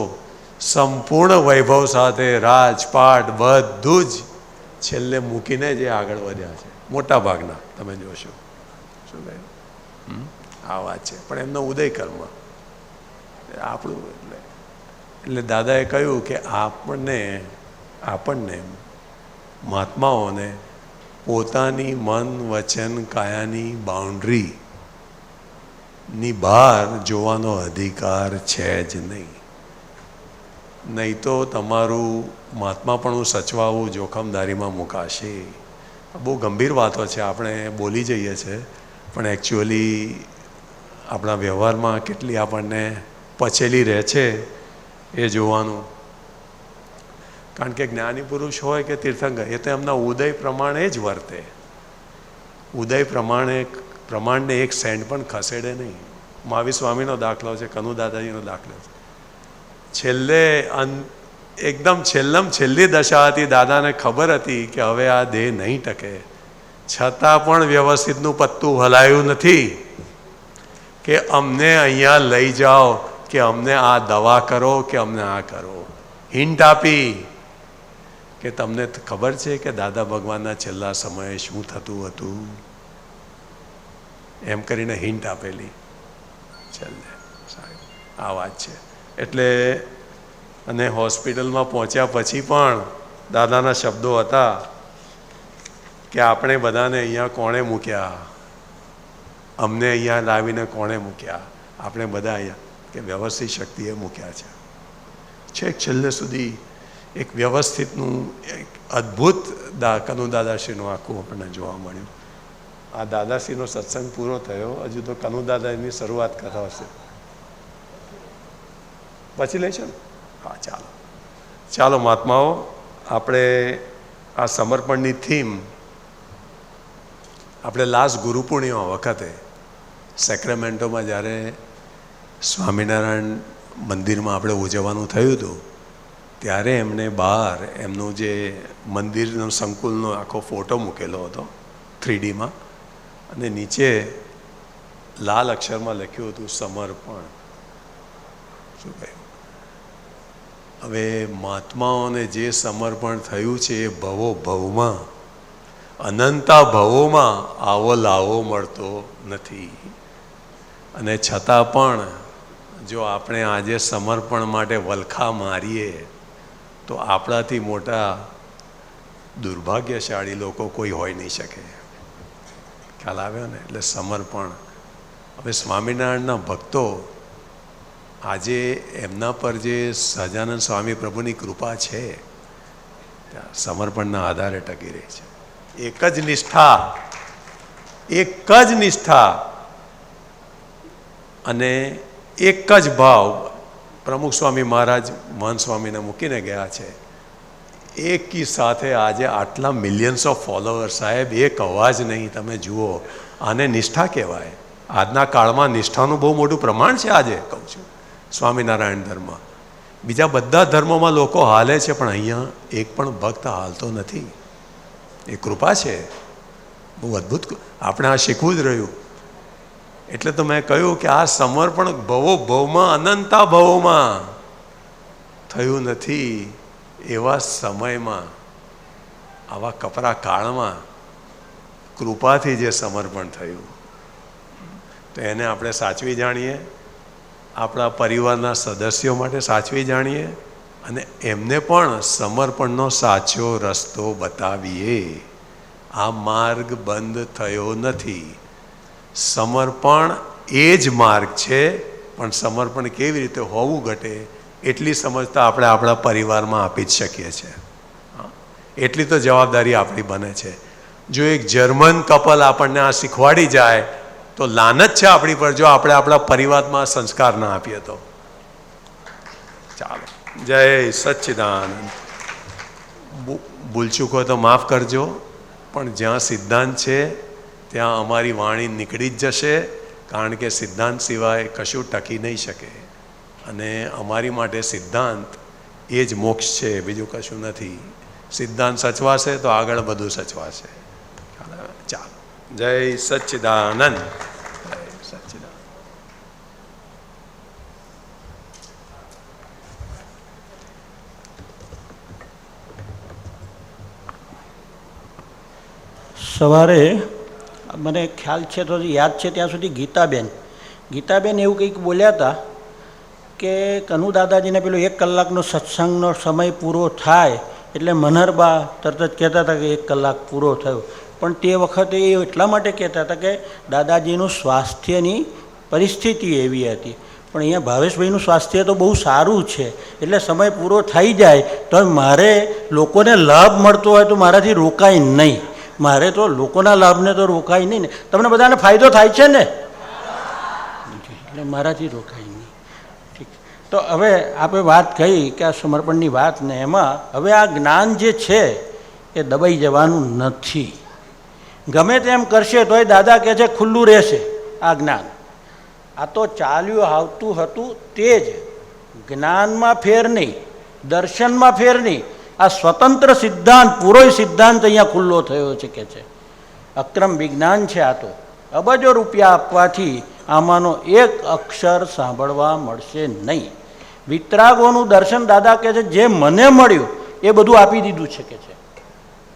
સંપૂર્ણ વૈભવ સાથે રાજપાટ બધું જ છેલ્લે મૂકીને જે આગળ વધ્યા છે મોટા ભાગના તમે જોશો. શું કહ્યું? આ વાત છે. પણ એમનો ઉદય કર્મ આપણું એટલે દાદાએ કહ્યું કે આપણને મહાત્માઓને પોતાની મન વચન કાયાની બાઉન્ડ્રીની બહાર જોવાનો અધિકાર છે જ નહીં. નહીં તો તમારું મહાત્માપણું સચવાવું જોખમદારીમાં મુકાશે. બહુ ગંભીર વાતો છે, આપણે બોલી જઈએ છીએ, પણ એકચ્યુઅલી આપણા વ્યવહારમાં કેટલી આપણને પચેલી રહે છે એ જોવાનું. કારણ કે જ્ઞાની પુરુષ હોય કે તીર્થંકર એ તો એમના ઉદય પ્રમાણે જ વર્તે. ઉદય પ્રમાણને એક સેન્ટ પણ ખસેડે નહીં. મહાવીર સ્વામીનો દાખલો છે, કનુ દાદાજીનો દાખલો છે. છેલ્લે એકદમ છેલ્લી દશા હતી, દાદાને ખબર હતી કે હવે આ દેહ નહીં ટકે, છતાં પણ વ્યવસ્થિતનું પત્તું હલાયું નથી કે અમને અહીંયા લઈ જાઓ, કે અમને આ દવા કરો, કે અમને આ કરો. હિન્ટ આપી કે તમને ખબર છે કે દાદા ભગવાનના છેલ્લા સમયે શું થતું હતું, એમ કરીને હિન્ટ આપેલી. છેલ્લે આ વાત છે. એટલે અને હોસ્પિટલમાં પહોંચ્યા પછી પણ દાદાના શબ્દો હતા કે આપણે બધાને અહીંયા કોણે મૂક્યા, અમને અહીંયા લાવીને કોણે મૂક્યા, આપણે બધા અહીંયા કે વ્યવસ્થિત શક્તિએ મૂક્યા છે. છેક છેલ્લે સુધી એક વ્યવસ્થિતનું એક અદ્ભુત કનુ દાદાશ્રીનું આખું આપણને જોવા મળ્યું. આ દાદાશ્રીનો સત્સંગ પૂરો થયો, હજુ તો કનુ દાદાની શરૂઆત કરતા હશે, પછી લઈશું ને? હા, ચાલો મહાત્માઓ, આપણે આ સમર્પણની થીમ આપણે લાસ્ટ ગુરુ પૂર્ણિમા વખતે સેક્રેમેન્ટોમાં જ્યારે સ્વામિનારાયણ મંદિરમાં આપણે ઉજવવાનું થયું હતું, ત્યારે એમણે બહાર એમનું જે મંદિરનો સંકુલનો આખો ફોટો મૂકેલો હતો 3Dમાં, અને નીચે લાલ અક્ષરમાં લખ્યું હતું સમર્પણ. શું કહ્યું? હવે મહાત્માઓને જે સમર્પણ થયું છે એ ભવો ભવમાં, અનંતા ભવોમાં આવો લાવો મળતો નથી. અને છતાં પણ જો આપણે આજે સમર્પણ માટે વલખા મારીએ તો આપણાથી મોટા દુર્ભાગ્યશાળી લોકો કોઈ હોઈ નહીં શકે. ખ્યાલ આવ્યો ને? એટલે સમર્પણ. હવે સ્વામિનારાયણના ભક્તો આજે એમના પર જે સહજાનંદ સ્વામી પ્રભુની કૃપા છે, સમર્પણના આધારે ટકી રહી છે. એક જ નિષ્ઠા અને એક જ ભાવ પ્રમુખ સ્વામી મહારાજ મહંત સ્વામીને મૂકીને ગયા છે. એકી સાથે આજે આટલા મિલિયન્સ ઓફ ફોલોઅર્સ. સાહેબ, એક અવાજ નહીં. તમે જુઓ, આને નિષ્ઠા કહેવાય. આજના કાળમાં નિષ્ઠાનું બહુ મોટું પ્રમાણ છે. આજે કહું છું, સ્વામિનારાયણ ધર્મ, બીજા બધા ધર્મોમાં લોકો હાલે છે, પણ અહીંયા એક પણ ભક્ત હાલતો નથી. એ કૃપા છે, બહુ અદ્ભુત. આપણે આ શીખવું જ રહ્યું. એટલે તો મેં કહ્યું કે આ સમર્પણ ભવો ભવમાં, અનંતા ભવોમાં થયું નથી. એવા સમયમાં, આવા કપરા કાળમાં કૃપાથી જે સમર્પણ થયું, તો એને આપણે સાચવી જાણીએ, આપણા પરિવારના સદસ્યો માટે સાચવી જાણીએ, અને એમને પણ સમર્પણનો સાચો રસ્તો બતાવીએ. આ માર્ગ બંધ થયો નથી. સમર્પણ એ જ માર્ગ છે, પણ સમર્પણ કેવી રીતે હોવું ઘટે એટલી સમજતા આપણે આપણા પરિવારમાં આપી જ શકીએ છીએ. એટલી તો જવાબદારી આપણી બને છે. જો એક જર્મન કપલ આપણને આ શીખવાડી જાય તો લાનત છે આપણી પર, જો આપણે આપણા પરિવારમાં સંસ્કાર ના આપીએ તો. ચાલો, જય સચ્ચિદાનંદ. ભૂલચૂક હોય તો માફ કરજો, પણ જ્યાં સિદ્ધાંત છે ત્યાં અમારી વાણી નીકળી જ જશે, કારણ કે સિદ્ધાંત સિવાય કશું ટકી નહીં શકે. અને અમારી માટે સિદ્ધાંત એ જ મોક્ષ છે, બીજું કશું નથી. સિદ્ધાંત સચવાશે તો આગળ બધું સચવાશે. ચાલો, જય સચ્ચિદાનંદ. સવારે મને ખ્યાલ છે તો યાદ છે ત્યાં સુધી ગીતાબેન એવું કંઈક બોલ્યા હતા કે કનુ દાદાજીને પેલો 1 કલાકનો સત્સંગનો સમય પૂરો થાય એટલે મનહરબા તરત જ કહેતા હતા કે 1 કલાક પૂરો થયો. પણ તે વખતે એ એટલા માટે કહેતા હતા કે દાદાજીનું સ્વાસ્થ્યની પરિસ્થિતિ એવી હતી. પણ અહીંયા ભાવેશભાઈનું સ્વાસ્થ્ય તો બહુ સારું છે, એટલે સમય પૂરો થઈ જાય તો મારે લોકોને લાભ મળતો હોય તો મારાથી રોકાય નહીં. મારે તો લોકોના લાભને તો રોકાય નહીં ને. તમને બધાને ફાયદો થાય છે ને, એટલે મારાથી રોકાય નહીં. ઠીક. તો હવે આપણે વાત કહી કે આ સમર્પણની વાત ને એમાં હવે આ જ્ઞાન જે છે એ દબાઈ જવાનું નથી. ગમે તેમ કરશે તોય દાદા કહે છે ખુલ્લું રહેશે આ જ્ઞાન. આ તો ચાલ્યું આવતું હતું તે જ જ્ઞાનમાં ફેર નહીં, દર્શનમાં ફેર નહીં. આ સ્વતંત્ર સિદ્ધાંત, પૂરો સિદ્ધાંત અહીંયા ખુલ્લો થયો છે કે છે અક્રમ વિજ્ઞાન છે. આ તો અબજો રૂપિયા આપવાથી આમાંનો એક અક્ષર સાંભળવા મળશે નહીં. વિતરાગોનું દર્શન દાદા કહે છે જે મને મળ્યું એ બધું આપી દીધું છે કે છે.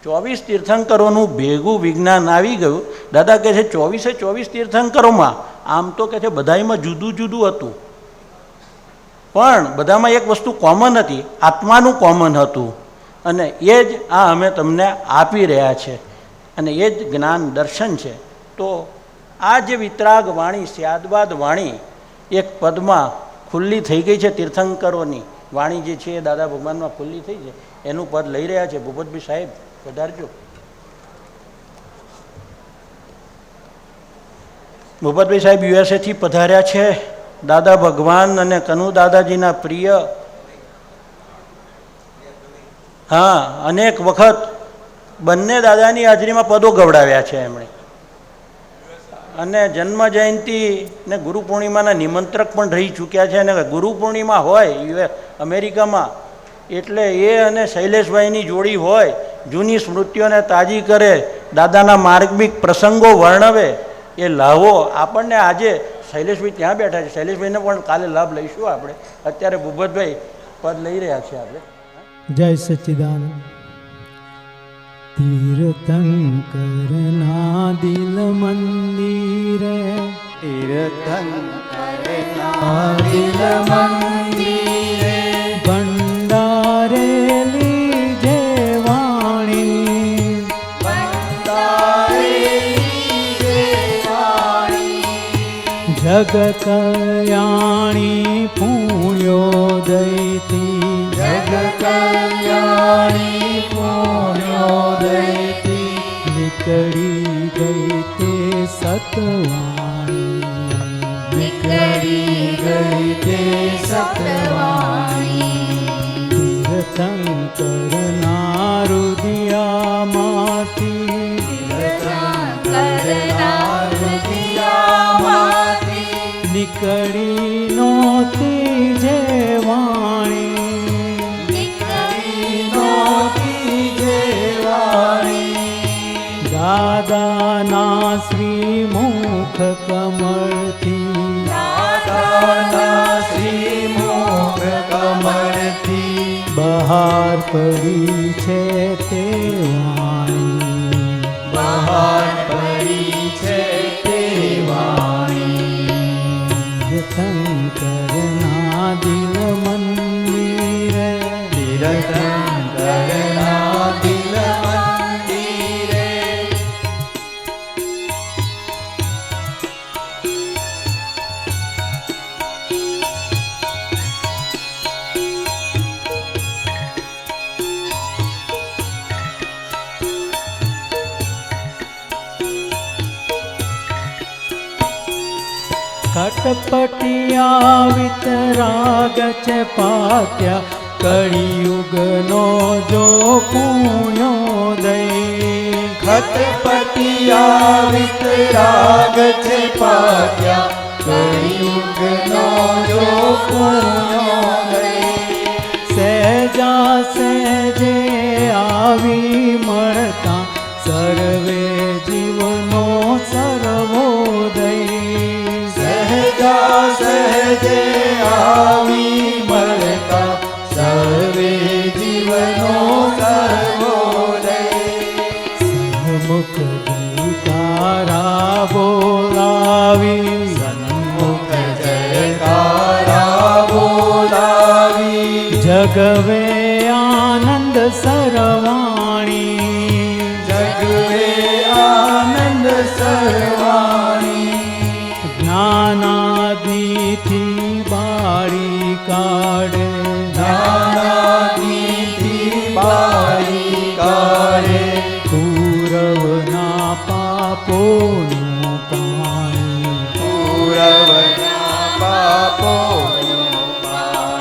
24 તીર્થંકરોનું ભેગું વિજ્ઞાન આવી ગયું. દાદા કહે છે 24 તીર્થંકરોમાં આમ તો કહે છે બધામાં જુદું જુદું હતું, પણ બધામાં એક વસ્તુ કોમન હતી, આત્માનું કોમન હતું. અને એ જ આ અમે તમને આપી રહ્યા છે અને એ જ જ્ઞાન દર્શન છે. તો આ જે વિતરાગ વાણી, સ્યાદવાદ વાણી એક પદમાં ખુલ્લી થઈ ગઈ છે. તીર્થંકરોની વાણી જે છે એ દાદા ભગવાનમાં ખુલ્લી થઈ છે. એનું પદ લઈ રહ્યા છે ભૂપતભાઈ સાહેબ, પધારજો. ભૂપતભાઈ સાહેબ યુએસએથી પધાર્યા છે. દાદા ભગવાન અને કનુ દાદાજીના પ્રિય. હા, અનેક વખત બંને દાદાની હાજરીમાં પદો ગવડાવ્યા છે એમણે. અને જન્મ જયંતિ ને ગુરુ પૂર્ણિમાના નિમંત્રક પણ રહી ચૂક્યા છે. અને ગુરુ પૂર્ણિમા હોય અમેરિકામાં એટલે એ અને શૈલેષભાઈની જોડી હોય, જૂની સ્મૃતિઓને તાજી કરે, દાદાના માર્મિક પ્રસંગો વર્ણવે. એ લાવો આપણને આજે શૈલેષભાઈ ત્યાં બેઠા છે, શૈલેષભાઈને પણ કાલે લાભ લઈશું આપણે. અત્યારે ભૂપતભાઈ પદ લઈ રહ્યા છે આપણે. જય સચ્ચિદાનંદ. તીર્થંકરના દિલ મંદિરે, તીર્થંકરના દિલ મંદિરે ભંડારેલી જે વાણી, ભંડારેલી જે વાણી જગકલ્યાણી પુણ્યોદયથી, જગકલ્યાણી પુણ્યોદયથી નીકળી ગઈ તે સતવાણી, નીકળી ગઈ તે સતવાણી. તીર્થંકરના રુદિયામાંથી, તીર્થંકરના રુદિયામાંથી નીકળી નોતી જે વાણી, નીકળી નોતી જે વાણી દાદાના શ્રી મુખ કમળથી, દાદાના શ્રી મુખ કમળથી બહાર પડી છે તે વાણી, બહાર પડી છે તે વાણી. તીર્થંકરના દિલ મંદિરે, તીર્થંકરના દિલ મંદિરે ખટપટિયા વિતરાગ છે પાત્યા, કળિયુગનો જો પુણ્યોદય. ખટપટિયા વિતરાગ છે પાત્યા, કળિયુગનો જો પુણ્યોદય. સહેજા સહેજે આવી મળતા સર્વે જીવનો સર્વોદય. સહેજા સહેજે આવી મળતા સર્વે જીવનો સર્વોદય. સન્મુખ જયકારા બોલાવી, સન્મુખ જયકારા બોલાવી જગવે આનંદ સરવાણી, જગવે આનંદ સરવાણી. જ્ઞાનાગ્નિથી બાળી કાઢે, જ્ઞાનાગ્નિથી બાળી કાઢે પૂરવના પાપોનું પાણી, પૂરવના પાપોનું પાણી.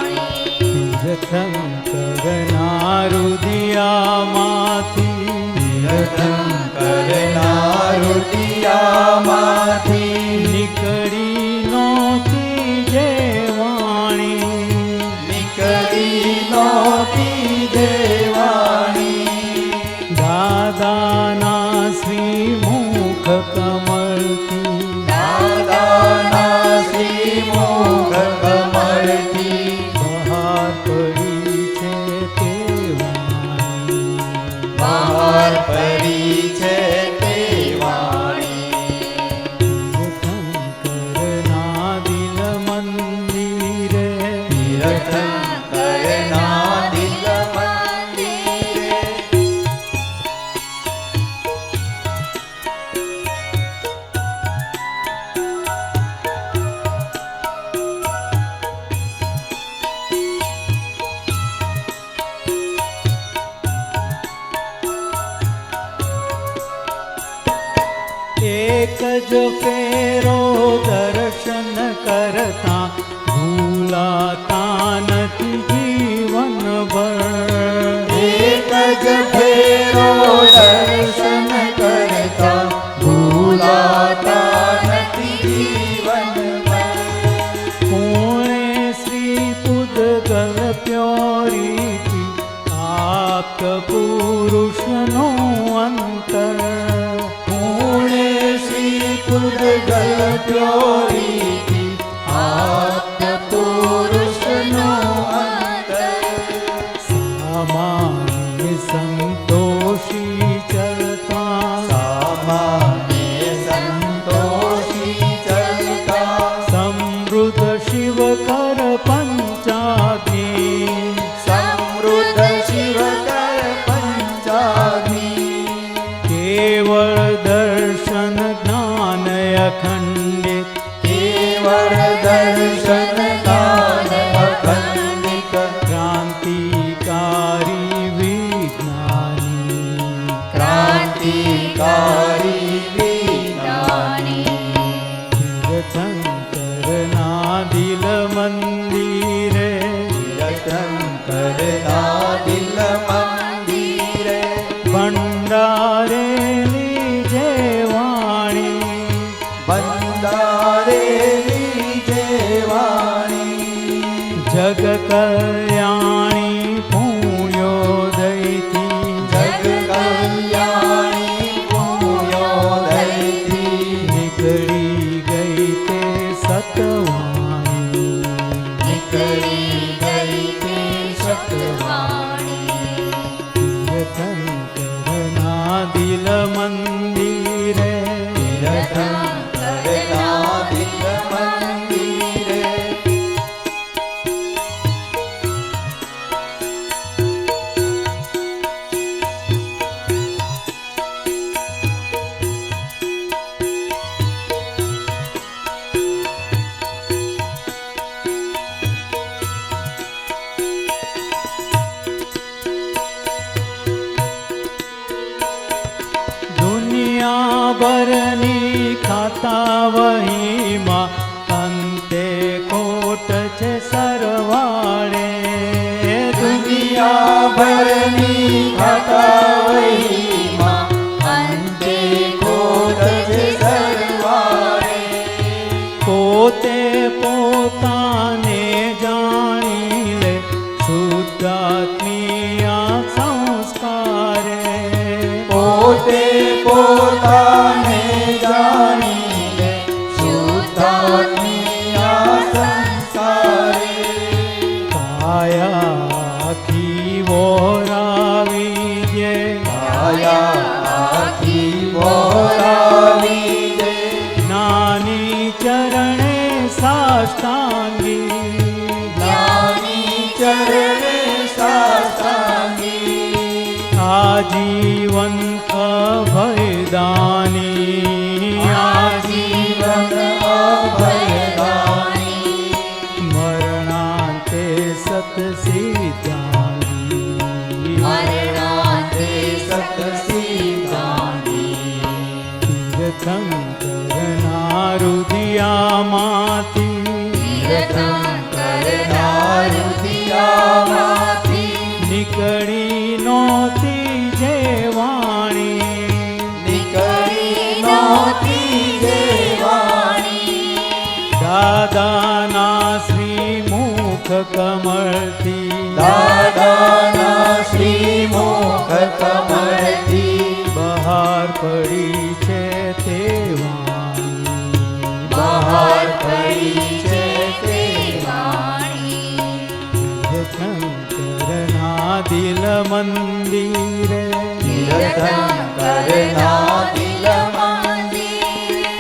કમળથી દાદાના શ્રી મુખ કમળથી બહાર પડી છે તે વાણી બહાર પડી છે તે વાણી તીર્થંકરના દિલ મંદિરે તીર્થંકરના દિલ મંદિરે એક જ ફેરો દર્શન કરતા ભૂલાતા નથી જીવનભર એક જ ફેરો દર્શન કરતા ભૂલાતા નથી જીવનમાં કોણે શ્રી પૂદગલ પ્યોરીથી આપ્ત પુરુષનો અંતર પૂર્ણે શ્રી પૂદગલ પ્યોરીથી આપ્ત પુરુષનો અંતર સામાન્ય સંતોષી ચલતા સામાન્ય સંતોષી ચલતા સમૃદ્ધ શિવ કર પંચાગ્નિ સમૃદ્ધ શિવ કર પંચાગ્નિ કેવળ દર્શન જ્ઞાન અખંડિત કેવળ દર્શન જ્ઞાન અખંડિત ક્રાંતિકારી વિજ્ઞાની ક્રાંતિકારી વિજ્ઞાની તીર્થંકરના દિલ મંદિરે તીર્થંકરના દિલ મંદિરે ભંડારેલી જે વાણી બંધારેલી જે વાણી જગ કલ્યાણી પુણ્યોદયથી જગ કલ્યાણી પુણ્યોદયથી નીકળી ગઈ તે સતવાણી નીકળી ગઈ તે સતવાણી તીર્થંકરના દિલ મંદિરે તીર્થંકરના દિલ મંદિરે દુનિયા ભરની ખાતા વહીમાં અંતે ખોટ છે સરવાળે દુનિયા ભરની ખાતાવહીમાં અંતે ખોટ છે સરવાળે પોતે પોતાને જાણી લે શુદ્ધાત્મીયા સંસ્કારે પોતે પોતાને જાણી લે શુદ્ધાત્મીયા સંસારે કાયા આખી વોરાવી જે કાયા આખી વોરાવી દે નાની ચરણે સાષ્ટાંગી જ્ઞાની ચરણે સાષ્ટાંગી આજીવન અભયદાની આજીવન અભયદાની મરણાંતે સતસિદ્ધાંગી મરણાંતે સતસિદ્ધાંગી તીર્થંકરના રુધિયામાંથી તીર્થંકરના રુધિયામાંથી નીકળી નહોતી જે વાણી નીકળી નહોતી જે વાણી દાદાના શ્રી મુખ કમળથી દાદાના શ્રી મુખ કમળથી બહાર પડી છે તે વાણી, બહાર પડી છે તે વાણી. શંકરના દિલ મંદિરે, તીર્થંકરના દિલ મંદિરે.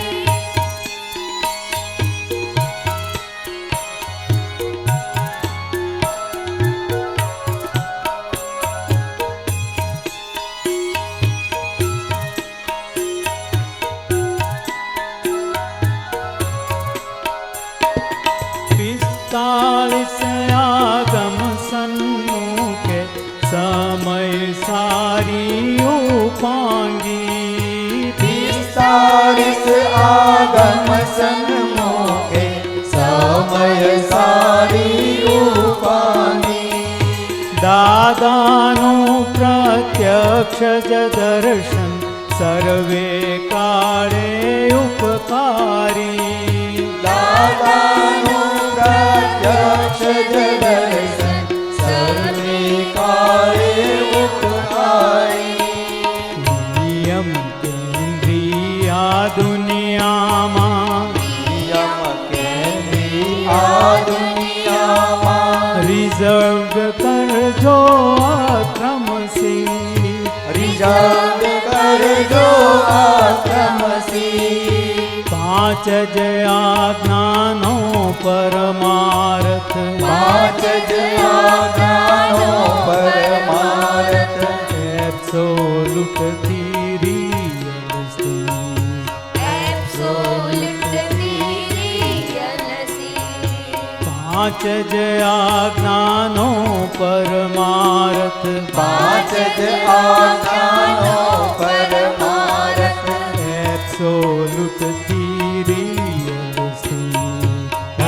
પિસ્તાલીસ આગમ સન્મુખે, સમય સારી ઉપાંગી. 45 આગમ સન્મુખે, સમય સારી ઉપાંગી. દાદાનું પ્રત્યક્ષ જ દર્શન, સર્વે કાળે ઉપકારી. દાદાનું પ્રત્યક્ષ જ દર્શન, સર્વે કાળે ઉપકારી. નિયમ કેન્દ્રી આ દુનિયામાં, નિયમ કેન્દ્રી આ દુનિયામાં. રિઝર્વ કરજો અક્રમસિંહ, રિઝર્વ કરજો આક્રમસી. 5 જ આજ્ઞાનો પરમાર્થ, 5 જ આજ્ઞાનો પરમાર્થ. Absolute realistic. Absolutely realistic. 5 જ આજ્ઞાનો પરમાર્થ, 5 જ આજ્ઞાનો પરમાર્થ. Absolute realistic.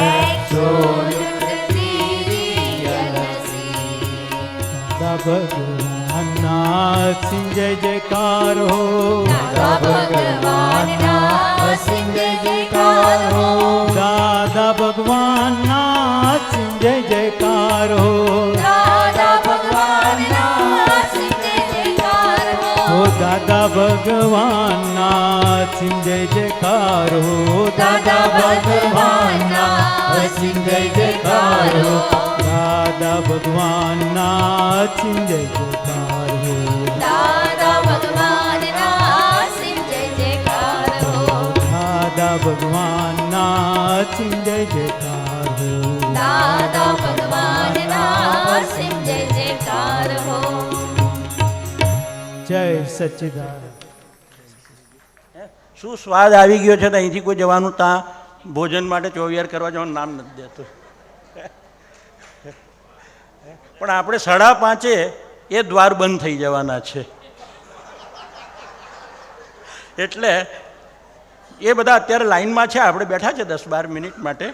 Absolutely realistic. દાદા ભગવાનના સિંહ જય જયકાર હો, દાદા ભગવાનના અસીમ જય જયકાર હો. દાદા ભગવાનના સિંહ જય જયકાર હો, દાદા ભગવાનના અસીમ જય જયકાર હો હો. દાદા ભગવાનના સિંહ જય જયકાર હો, દાદા ભગવાનના અસીમ જય જયકાર હો. દાદા ભગવાનના સિંહ જય જયકાર હો, દાદા ભગવાનના અસીમ જય જયકાર હો. દાદા ભગવાનના સિંહ જય જયકાર હો. દાદા ભગવાનના અસીમ જય જયકાર હો. જય સચ્ચિદાનંદ. શું સ્વાદ આવી ગયો છે તો અહીંથી કોઈ જવાનું ત્યાં ભોજન માટે ચોવિયાર કરવા જવાનું નામ નથી દેતું. પણ આપણે 5:30 એ દ્વાર બંધ થઈ જવાના છે. એટલે એ બધા અત્યારે લાઈનમાં છે, આપણે બેઠા છે 10-12 મિનિટ માટે.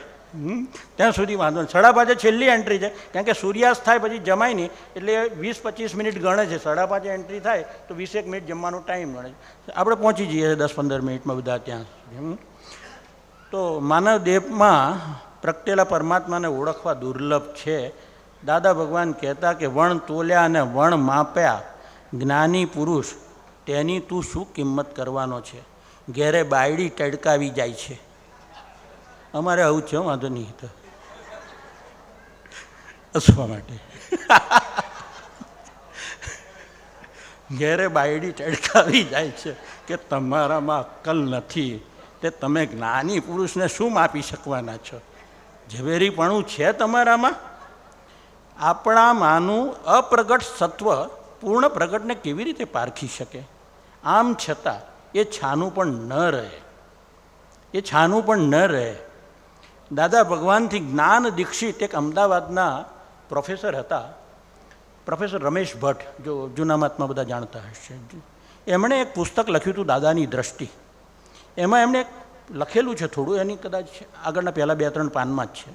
ત્યાં સુધી વાંધો નહીં. 5:30 છેલ્લી એન્ટ્રી છે, કારણ કે સૂર્યાસ્ત થાય પછી જમાય નહીં, એટલે 20-25 મિનિટ ગણે છે. 5:30 એન્ટ્રી થાય તો 20 મિનિટ જમવાનો ટાઈમ ગણે છે. આપણે પહોંચી જઈએ 10-15 મિનિટમાં બધા ત્યાં સુધી. તો માનવ દેહમાં પ્રગટેલા પરમાત્માને ઓળખવા દુર્લભ છે. દાદા ભગવાન કહેતા કે વણ તોલ્યા અને વણ માપ્યા જ્ઞાની પુરુષ, તેની તું શું કિંમત કરવાનો છે? ઘેરે બાયડી ટડકાવી જાય છે. અમારે આવું છે, વાંધો નહીં તો હસવા માટે. ઘેરે બાયડી ટડકાવી જાય છે કે તમારામાં અક્કલ નથી, તે તમે જ્ઞાની પુરુષને શું માપી શકવાના છો? ઝવેરીપણું છે તમારામાં? આપણામાંનું અપ્રગટ સત્વ પૂર્ણ પ્રગટને કેવી રીતે પારખી શકે? આમ છતાં એ છાનું પણ ન રહે, એ છાનું પણ ન રહે. દાદા ભગવાનથી જ્ઞાન દીક્ષિત એક અમદાવાદના પ્રોફેસર હતા, પ્રોફેસર રમેશ ભટ્ટ, જો જૂના મહાત્મા બધા જાણતા હશે. એમણે એક પુસ્તક લખ્યું હતું દાદાની દ્રષ્ટિ. એમાં એમણે લખેલું છે થોડું, એની કદાચ આગળના પહેલાં 2-3 પાનમાં જ છે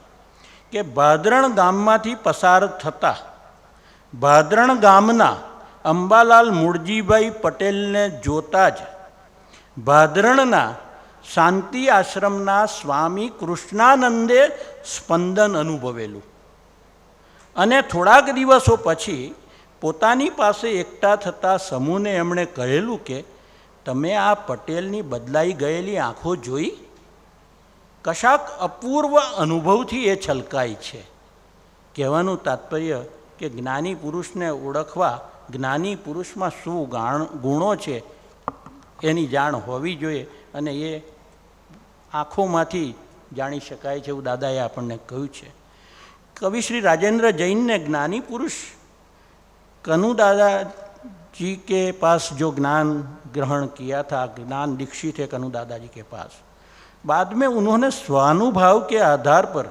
કે ભાદરણ ગામમાંથી પસાર થતા ભાદરણ ગામના અંબાલાલ મૂળજીભાઈ પટેલને જોતા જ ભાદરણના શાંતિ આશ્રમના સ્વામી કૃષ્ણાનંદે સ્પંદન અનુભવેલું અને થોડાક દિવસો પછી પોતાની પાસે એકઠા થતા સમૂહને એમણે કહેલું કે તમે આ પટેલની બદલાઈ ગયેલી આંખો જોઈ? કશાક અપૂર્વ અનુભવથી એ છલકાય છે. કહેવાનું તાત્પર્ય કે જ્ઞાની પુરુષને ઓળખવા, જ્ઞાની પુરુષમાં શું ગુણો છે એની જાણ હોવી જોઈએ, અને એ આંખોમાંથી જાણી શકાય છે એવું દાદાએ આપણને કહ્યું છે. कवि श्री राजेंद्र जैन ने ज्ञानी पुरुष कनु दादा जी के पास जो ज्ञान ग्रहण किया था, ज्ञान दीक्षित है कनु दादाजी के पास, बाद में उन्होंने स्वानुभाव के आधार पर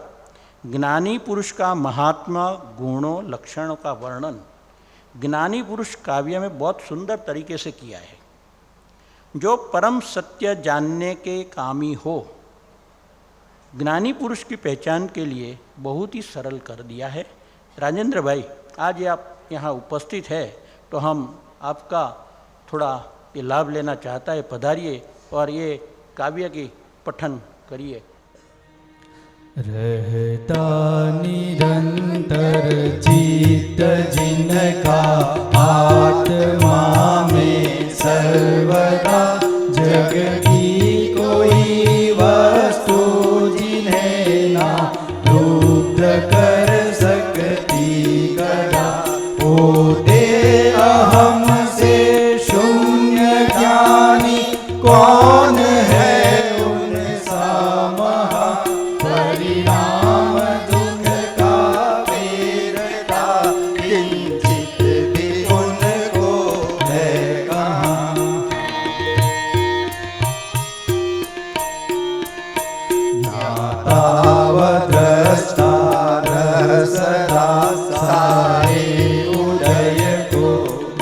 ज्ञानी पुरुष का महात्मा, गुणों, लक्षणों का वर्णन ज्ञानी पुरुष काव्य में बहुत सुंदर तरीके से किया है. जो परम सत्य जानने के कामी हो, ज्ञानी पुरुष की पहचान के लिए बहुत ही सरल कर दिया है. राजेंद्र भाई, आज आप यहाँ उपस्थित है तो हम आपका थोड़ा ये लाभ लेना चाहता है. पधारिए और ये काव्य की पठन करिए. रहता निरंतर चित्त जिनका आत्मा में सर्वदा, जग की कोई वस्तु जिन्हें ना लुप्त कर सकती कदा. होते अहम से शून्य ज्ञानी कौन है उनसा महा, परिणाम दुख का फेरता किंचित भी उनको है कहाँ. ज्ञाता व द्रष्टा रसदा सारे उदय को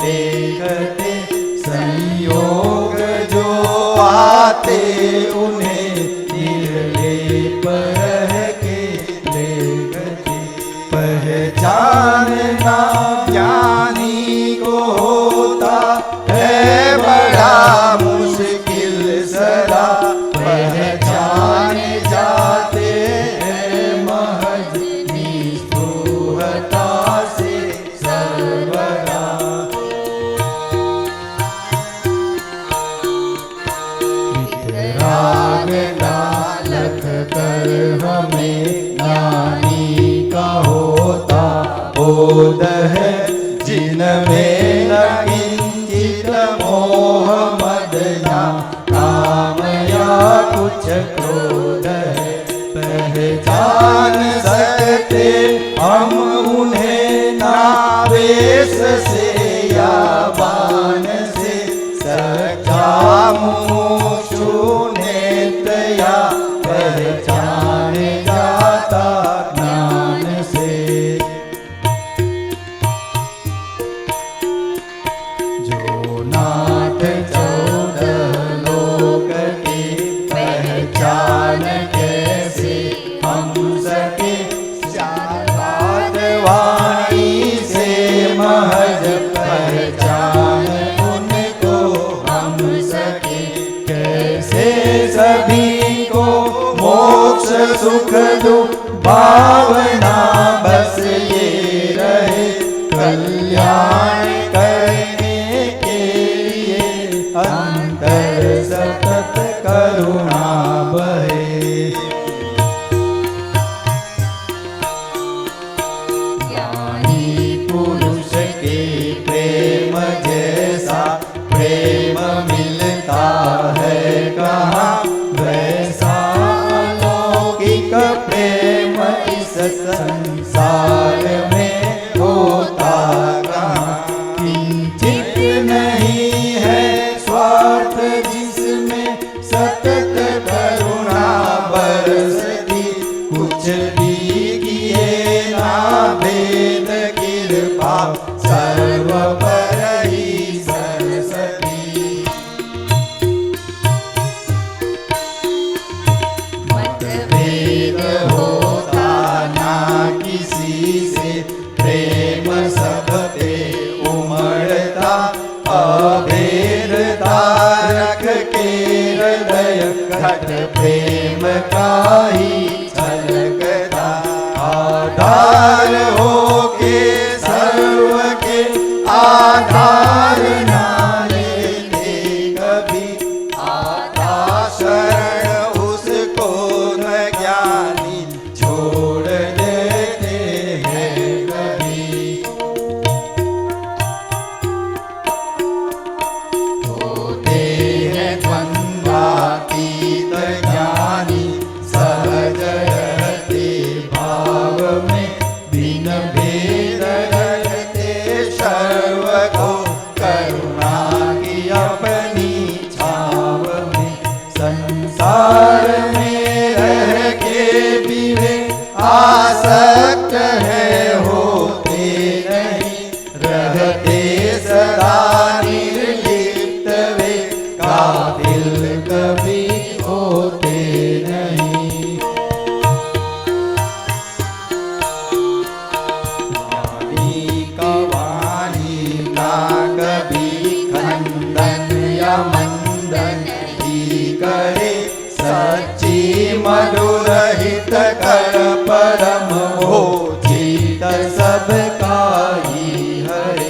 देखते, संयोग जो आते उन्हें निर्लेप रह के देखते. पहचानना ज्ञानी को होता है बड़ा मुश्किल सदा, पहचान जाते हैं महज निष्ठुरता से सर्वदा. वितराग डालक कर हमें ज्ञानी का होता बोध है, जिनमें न किंचित मोह मद या काम या कुछ क्रोध है. पहचान सकते हम उन्हें ना वेश से या बाण से, सच्चा मुमुक्षु नेत्र या पहचान जाता ज्ञान से. जो नाथ 14 लोक की पहचान कैसे हम सके, शारद वाणी से महज पहचान उनको हम सके. कैसे सभी को मोक्ष सुख दुख भावना बस ये रहे, कल्याण करने के लिए अंतर सतत करुणा बहे. ज्ञानी पुरुष के प्रेम जैसा प्रेम मिलता है कहाँ, वैसा अलौकिक प्रेम इस संसार में होता कहाँ. किंचित नहीं है स्वार्थ जिसमें सतत करुणा बरसती, कुछ भी किए ना भेद कृपा सर्व पर ही सरस्वती. मतभेद होता ना किसी से, प्रेम सब पे उमड़ता, अभेदता रख के हृदय घट प्रेम का ही छलकता. आधार हो के सर्व के आधार ना लेते कभी, संसार में रह के भी वे आसक्त है होते नहीं, रहते सदा निर्लिप्त वे काबिल कभी होते नहीं। वाणी का वाणी का कभी खंडन या मंदन ही करे, सच्ची मधुर हित कर परम हो चित सबका ही हरे।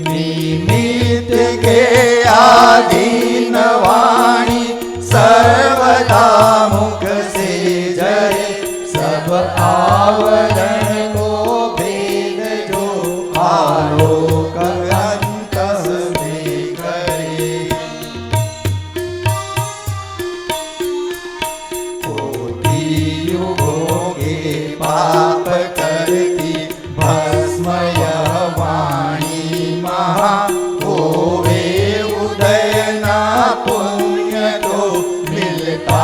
निमित्त के आधीन वाणी सर्वदा मुख से जरे, सब आवरण को भेद जो आलोक अंतस में करे। कोटि युगों के पाप करती भस्म यह वाणी महा, होवे उदय ना पुण्य तो मिलता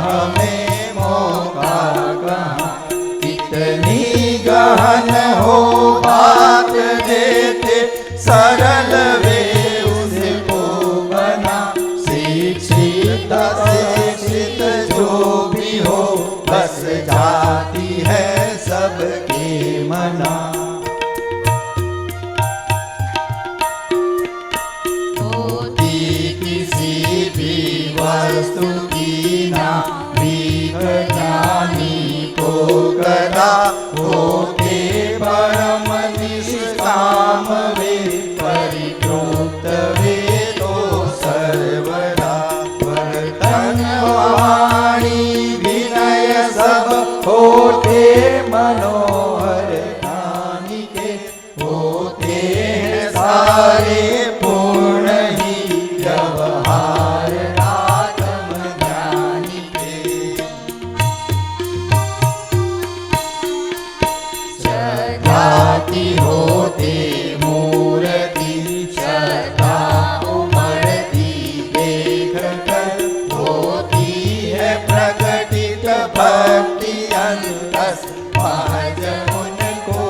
हमें मौका कहाँ। कितनी गहन हो बात देते सरल वे उसको बना, शिक्षित शिक्षित जो भी हो बस जाती है सबके मना। होती किसी भी वस्तु की ना भीख ज्ञानी को कदा, होते परम निष्काम वे परितृप्त वे तो सर्वदा। वर्तन वाणी विनय सब होते मनोहर ज्ञानी के, होते हैं सारे पूर्ण ही व्यवहार आत्म ज्ञानी के। जाति होते मूर्ति श्रद्धा उमड़ती देख कर, होती है प्रकटित भक्ति अंतस महज उनको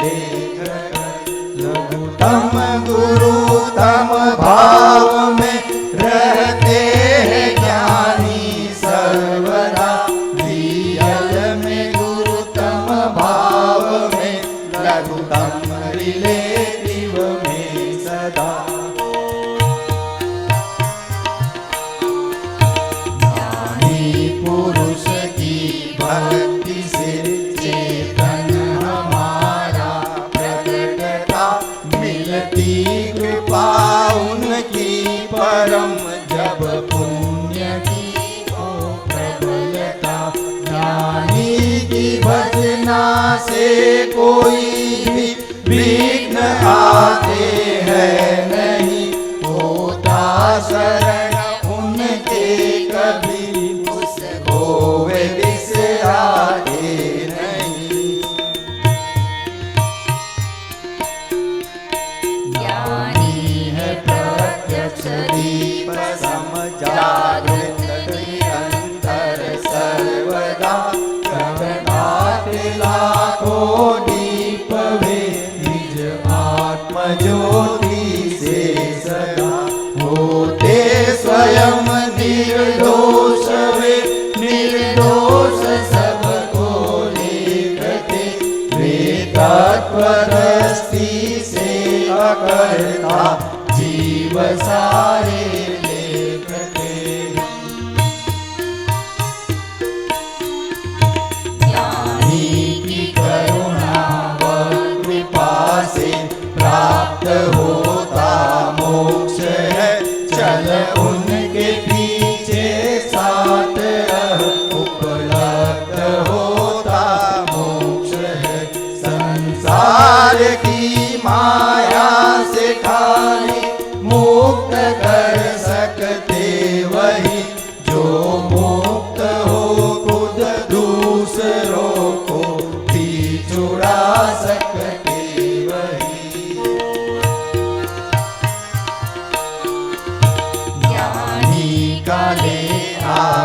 देख कर। लघुतम गुरुतम भाव में रहते हैं ज्ञानी सर्वदा, रियल में गुरुतम भाव में लघुतम रिलेटिव में सदा। ज्ञानी पुरुष की भक्ति से चेतन हमारा प्रकटता, मिलती कृपा उनकी परम जब पुण्य की हो प्रबलता। ज्ञानी की भजना से कोई भी विघ्न आते हैं नहीं, होता शरण उनके कभी उसको वे बिसराते नहीं। ज्ञानी है प्रत्यक्ष दीप सम जागृत निरंतर सर्वदा, प्रगटाते लाखों दीप वे निज आत्म ज्योति से सदा। होते स्वयं निर्दोष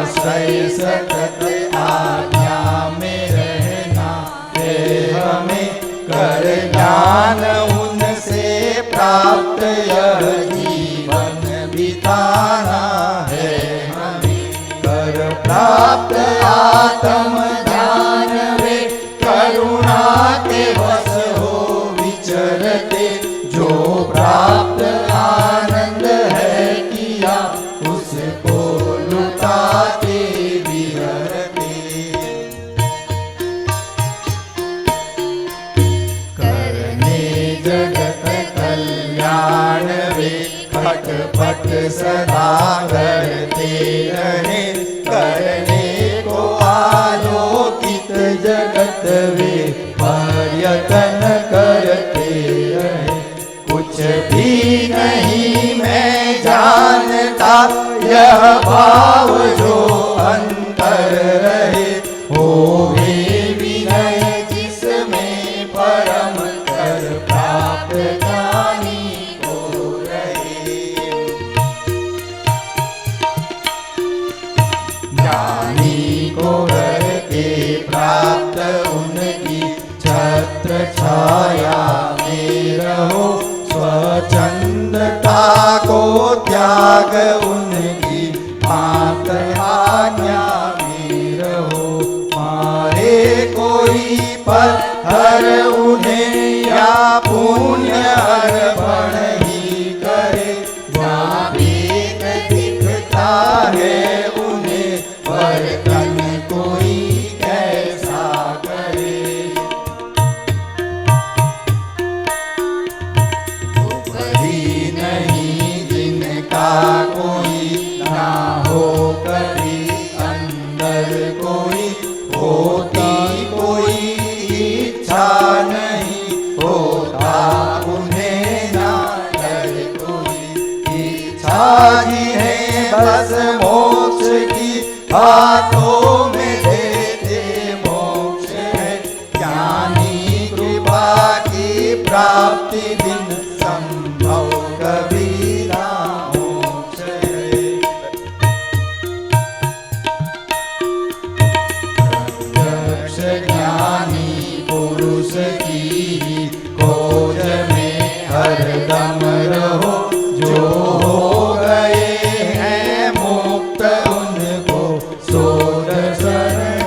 आश्रय सतत आज्ञा में रहना है हमें, कर ज्ञान उनसे प्राप्त यह जीवन बिताना है हमें, कर प्राप्त आत्म ध्यान वे करुणा के वश हो विचरते, जो प्राप्त आनंद है किया उसको लुटाते विहरते, करने जगत कल्याण वे खटपट सदा करते रहे, करने को आलोकित जगत वे पर्यटन करते रहे, कुछ भी नहीं मैं जानता यह भाव जो अंतर रहे, हो वे विनय जिसमें परम कर प्राप्त ज्ञानी को रहे, ज्ञानी को करके प्राप्त उनकी छत्र छाया में रहो, स्वच्छंदता को त्याग उनकी मात्र आज्ञा में रहो, मारे कोई पत्थर उन्हें या पुण्य अर्पण ही करे, जहाँ भेद दिखता है उन्हें वर्तन कोई कैसा करे, वही नहीं जिनका कोई ना हो कभी अंदर कोई, होती कोई इच्छा नहीं होता उन्हें ना डर कोई, इच्छा ही है बस मोक्ष की, हाथों में देते मोक्ष है, ज्ञानी कृपा की प्राप्ति बिन संभव कभी ना मोक्ष है, प्रत्यक्ष ज्ञानी पुरुष की खोज में हरदम रहो, जो हो गए हैं मुक्त उनको शोध शरण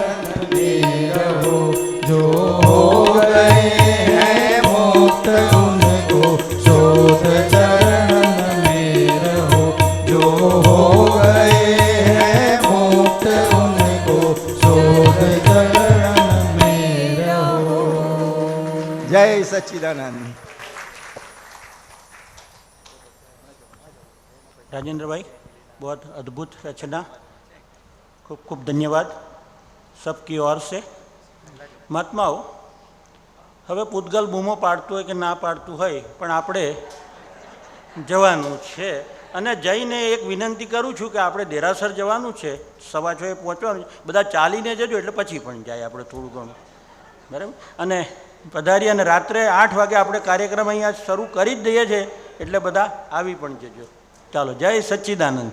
में रहो, जो हो गए हैं मुक्त उनको शोध चरण में रहो, जो हो गए हैं मुक्त उनको शोध चरण में रहो। जय सच्चिदानंद। राजेंद्र भाई, बहुत अद्भुत रचना, खूब खूब धन्यवाद सबकी ओर से। મહાત્માઓ, હવે પૂતગલ બૂમો પાડતું હોય કે ના પાડતું હોય, પણ આપણે જવાનું છે, અને જઈને એક વિનંતી કરું છું કે આપણે દેરાસર જવાનું છે, 6:15 પહોંચવાનું, બધા ચાલીને જજો એટલે પછી પણ જાય આપણે થોડું ઘણું, બરાબર? અને પધારી અને રાત્રે 8 વાગે આપણે કાર્યક્રમ અહીંયા શરૂ કરી જ દઈએ છીએ, એટલે બધા આવી પણ જજો. ચાલો, જય સચ્ચિદાનંદ.